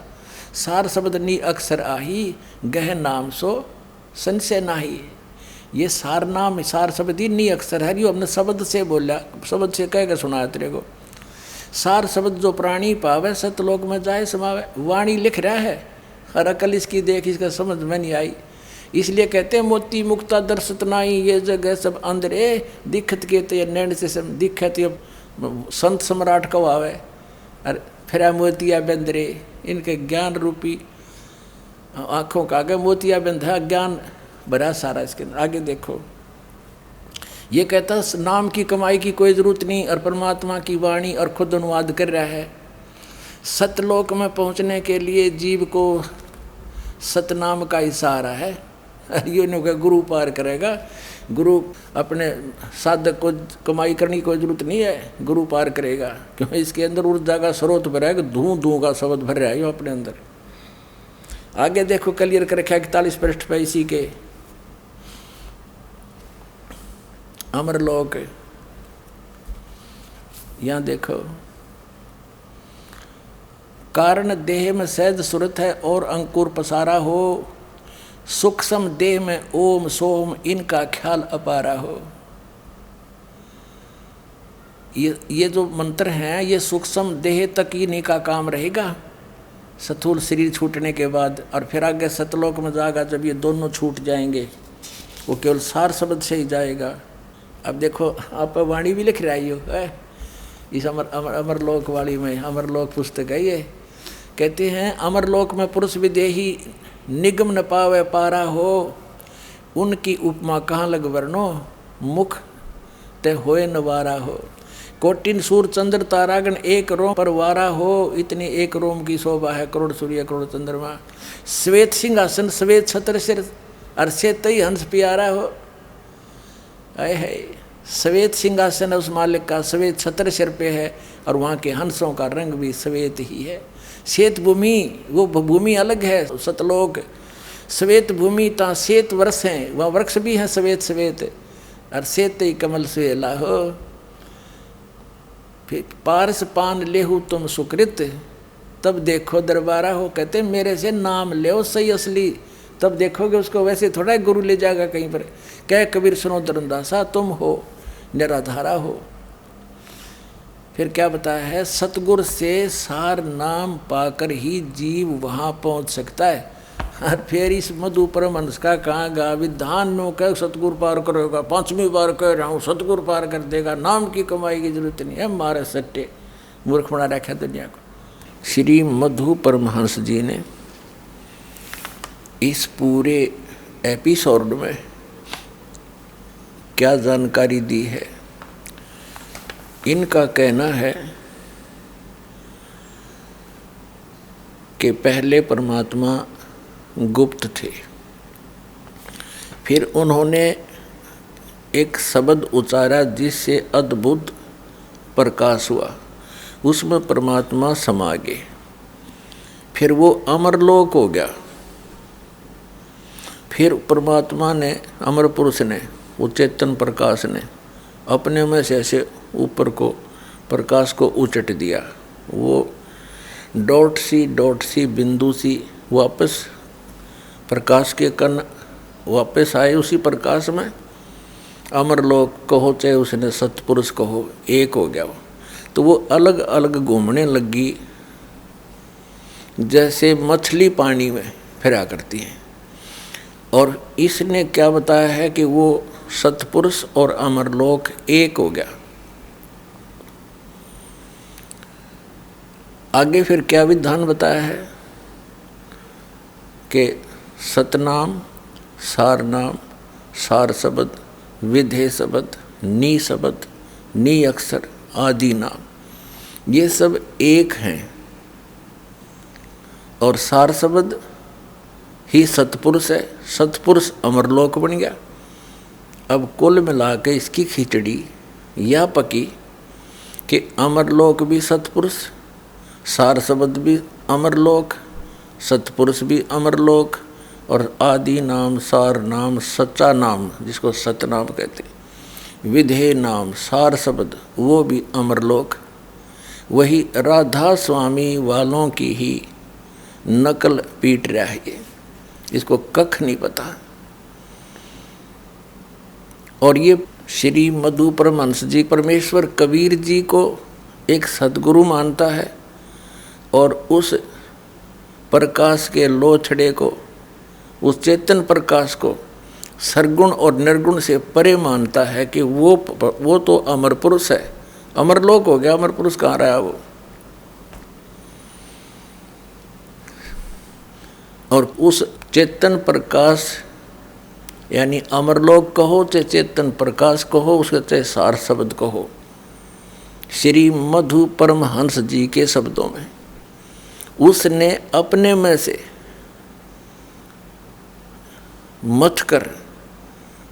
सार शब्द नी अक्षर आही, गह नाम सो संशय नाही। ये सार नाम सार शब्द ही नी अक्षर है, यो हमने शब्द से बोला, शब्द से कह के सुनाया तेरे को। सार शब्द जो प्राणी पावे सतलोक में जाए समावे। वाणी लिख रहा है, हर अकल इसकी देख इसका समझ में नहीं आई। इसलिए कहते हैं मोती मुक्ता दर्शत नाई, ये जगह सब अंदरे दिखत के तो ये नैन से सब दिखत। ये संत सम्राट कब आवे, अरे फिर मोतिया बंदरे, इनके ज्ञान रूपी आँखों का आगे मोतिया बंधा ज्ञान भरा सारा इसके अंदर। आगे देखो, ये कहता नाम की कमाई की कोई ज़रूरत नहीं, और परमात्मा की वाणी और खुद अनुवाद कर रहा है। सतलोक में पहुँचने के लिए जीव को सतनाम का इशारा है। ये नहीं कि गुरु पार करेगा, गुरु अपने साधक को कमाई करने की कोई जरूरत नहीं है, गुरु पार करेगा। क्योंकि इसके अंदर ऊर्जा का स्रोत भरा है, धूं धूं का शब्द भर रहा है अपने अंदर। आगे देखो क्लियर कर रखा 41 पृष्ठ पे इसी के अमरलोक। यहाँ देखो, कारण देह में सहज सुरत है और अंकुर पसारा हो, सूक्ष्म देह में ओम सोम इनका ख्याल अपारा हो। ये जो मंत्र हैं ये सूक्ष्म देह तक ही इन्हीं का काम रहेगा, स्थूल शरीर छूटने के बाद। और फिर आगे सतलोक में जाएगा जब ये दोनों छूट जाएंगे, वो केवल सार शब्द से ही जाएगा। अब देखो आप वाणी भी लिख रही हो इस अमरलोक वाली में, अमरलोक पुस्तक है ये। कहते हैं अमरलोक में पुरुष विदेही निगम न पावे पारा हो, उनकी उपमा कहाँ लग वर्णो, मुख ते होए नवारा हो। कोटिन सूर चंद्र तारागण एक रोम पर वारा हो, इतनी एक रोम की शोभा है करोड़ सूर्य करोड़ चंद्रमा। श्वेत सिंहासन श्वेत छत्र सिर अरसे तई हंस प्यारा हो। आए है श्वेत सिंहासन है उस मालिक का, श्वेत छत्र सिर पे है और वहाँ के हंसों का रंग भी श्वेत ही है। श्वेत भूमि वो भूमि अलग है, सतलोक श्वेत भूमि ता श्वेत वर्ष हैं, वहाँ वृक्ष भी हैं श्वेत श्वेत। और श्वेत ही कमल सुहेला हो। फिर पारस पान लेहू तुम सुकृत, तब देखो दरबारा हो। कहते मेरे से नाम ले सही असली, तब देखोगे उसको। वैसे थोड़ा गुरु ले जाएगा कहीं पर, कह कबीर सुनो धर्मदासा तुम हो निराधारा हो। फिर क्या बताया है, सतगुर से सार नाम पाकर ही जीव वहाँ पहुँच सकता है। और फिर इस मधु परमहंस का कहाँ गा विधान नो कह सतगुर पार करेगा, 5वीं बार कह रहा हूँ सतगुर पार कर देगा, नाम की कमाई की जरूरत नहीं है, मारे सट्टे मूर्ख बना रखा दुनिया को। श्री मधु परमहंस जी ने इस पूरे एपिसोड में क्या जानकारी दी है। इनका कहना है कि पहले परमात्मा गुप्त थे, फिर उन्होंने एक शब्द उच्चारा जिससे अद्भुत प्रकाश हुआ, उसमें परमात्मा समा गए। फिर वो अमरलोक हो गया। फिर परमात्मा ने, अमर पुरुष ने, वो चेतन प्रकाश ने अपने में से ऐसे ऊपर को प्रकाश को उचट दिया। वो डॉट सी बिंदु सी वापस प्रकाश के कण वापस आए उसी प्रकाश में। अमरलोक कहो चाहे उसने सतपुरुष कहो, एक हो गया वो। तो वो अलग अलग घूमने लगी, जैसे मछली पानी में फिरा करती है। और इसने क्या बताया है कि वो सतपुरुष और अमरलोक एक हो गया। आगे फिर क्या विधान बताया है कि सतनाम, सार नाम, सार शब्द, विधेय शब्द, नी शब्द, नी अक्षर, आदि नाम, ये सब एक हैं। और सार शब्द ही सतपुरुष है, सतपुरुष अमरलोक बन गया। अब कुल मिला के इसकी खिचड़ी यह पकी कि अमरलोक भी सतपुरुष, सार शब्द भी अमरलोक, सतपुरुष भी अमरलोक, और आदि नाम, सार नाम, सच्चा नाम जिसको सतनाम कहते, विधेय नाम, सार शब्द वो भी अमरलोक। वही राधा स्वामी वालों की ही नकल पीट रहा है ये, इसको कख नहीं पता। और ये श्री मधु परमहंस जी परमेश्वर कबीर जी को एक सद्गुरु मानता है और उस प्रकाश के लोछड़े को, उस चेतन प्रकाश को सरगुण और निर्गुण से परे मानता है कि वो तो अमर पुरुष है। अमरलोक हो गया, अमर पुरुष कहाँ रहा वो। और उस चेतन प्रकाश यानी अमरलोक कहो चाहे चेतन प्रकाश कहो, उसके चाहे सार शब्द कहो, श्री मधु परमहंस जी के शब्दों में उसने अपने में से मथ कर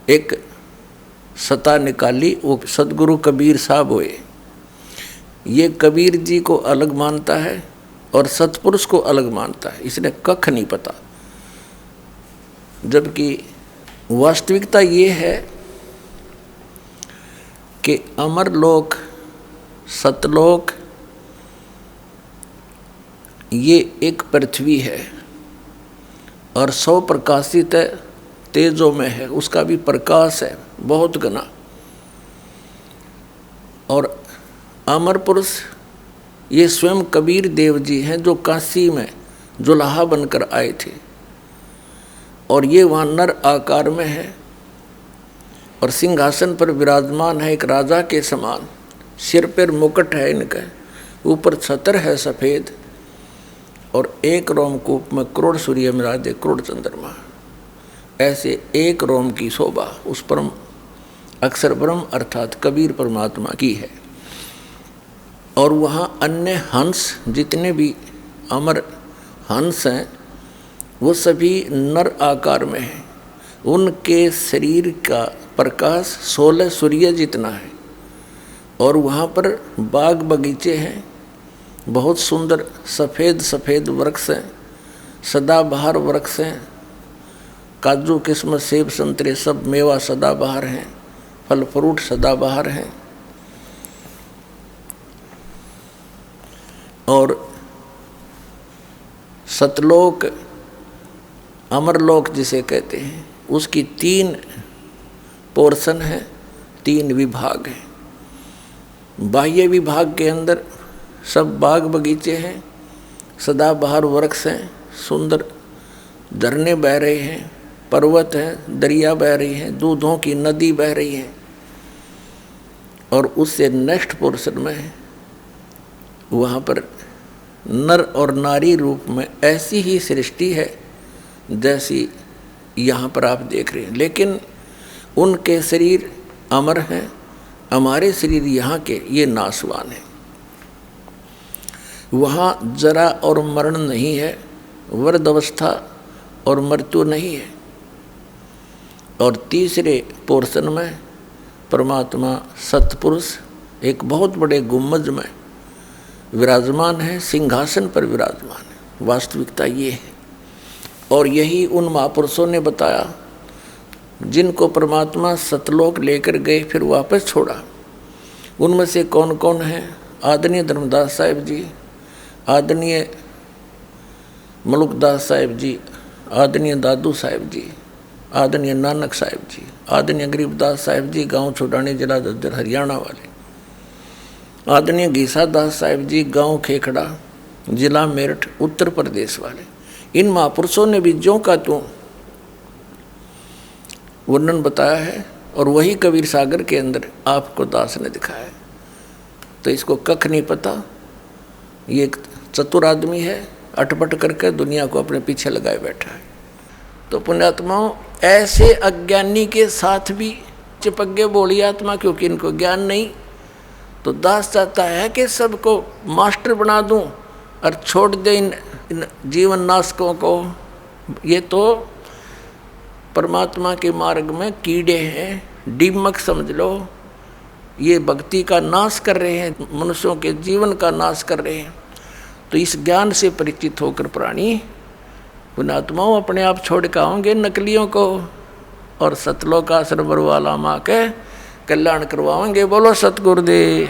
एक सत्ता निकाली। वो सदगुरु कबीर साहब हुए। ये कबीर जी को अलग मानता है और सतपुरुष को अलग मानता है, इसने कख नहीं पता। जबकि वास्तविकता ये है कि अमरलोक सतलोक ये एक पृथ्वी है और 100 प्रकाशित तेजों में है, उसका भी प्रकाश है बहुत घना। और अमर पुरुष ये स्वयं कबीर देव जी हैं जो काशी में जुलाहा बनकर आए थे, और ये वहाँ नर आकार में है और सिंहासन पर विराजमान है एक राजा के समान। सिर पर मुकुट है इनका, ऊपर छतर है सफ़ेद, और एक रोमकूप में करोड़ सूर्य मिराजे करोड़ चंद्रमा। ऐसे एक रोम की शोभा उस परम अक्षर ब्रह्म अर्थात कबीर परमात्मा की है। और वहाँ अन्य हंस जितने भी अमर हंस हैं वो सभी नर आकार में हैं। उनके शरीर का प्रकाश 16 सूर्य जितना है। और वहाँ पर बाग बगीचे हैं, बहुत सुंदर सफ़ेद सफ़ेद वृक्ष हैं, सदाबहार वृक्ष हैं, काजू किस्मत सेब संतरे सब मेवा सदाबहार हैं, फल फ्रूट सदाबहार हैं। और सतलोक अमरलोक जिसे कहते हैं उसकी 3 पोर्शन है, 3 विभाग हैं। बाह्य विभाग के अंदर सब बाग बगीचे हैं, सदाबहार वृक्ष हैं, सुंदर झरने बह रहे हैं, पर्वत हैं, दरिया बह रही हैं, दूधों की नदी बह रही है। और उससे नेक्स्ट पोर्शन में वहाँ पर नर और नारी रूप में ऐसी ही सृष्टि है जैसी यहाँ पर आप देख रहे हैं, लेकिन उनके शरीर अमर हैं, हमारे शरीर यहाँ के ये नाशवान हैं। वहाँ जरा और मरण नहीं है, वृद्धावस्था और मृत्यु नहीं है। और तीसरे पोर्शन में परमात्मा सतपुरुष एक बहुत बड़े गुम्बज में विराजमान है, सिंहासन पर विराजमान है। वास्तविकता ये है। और यही उन महापुरुषों ने बताया जिनको परमात्मा सतलोक लेकर गए फिर वापस छोड़ा। उनमें से कौन कौन हैं? आदरणीय धर्मदास साहिब जी, आदरणीय मलुकदास साहिब जी, आदरणीय दादू साहिब जी, आदरणीय नानक साहिब जी, आदरणीय गरीबदास साहिब जी गांव छोड़ानी जिला झज्जर हरियाणा वाले, आदरणीय घीसा दास साहिब जी गांव खेखड़ा जिला मेरठ उत्तर प्रदेश वाले। इन महापुरुषों ने भी ज्यों का त्यों वर्णन बताया है और वही कबीर सागर के अंदर आपको दास ने दिखाया है। तो इसको कख नहीं पता, ये एक चतुर आदमी है, अटपट करके दुनिया को अपने पीछे लगाए बैठा है। तो पुण्यात्माओं, ऐसे अज्ञानी के साथ भी चिपक गए बोली आत्मा, क्योंकि इनको ज्ञान नहीं। तो दास चाहता है कि सबको मास्टर बना दूं और छोड़ दे इन जीवन नाशकों को। ये तो परमात्मा के मार्ग में कीड़े हैं, दीमक समझ लो। ये भक्ति का नाश कर रहे हैं, मनुष्यों के जीवन का नाश कर रहे हैं। तो इस ज्ञान से परिचित होकर प्राणी पुण्यात्माओं अपने आप छोड़ के आओगे नकलियों को और सतलोक आश्रम वाला माँ के कल्याण करवाएंगे। बोलो सतगुरुदेव।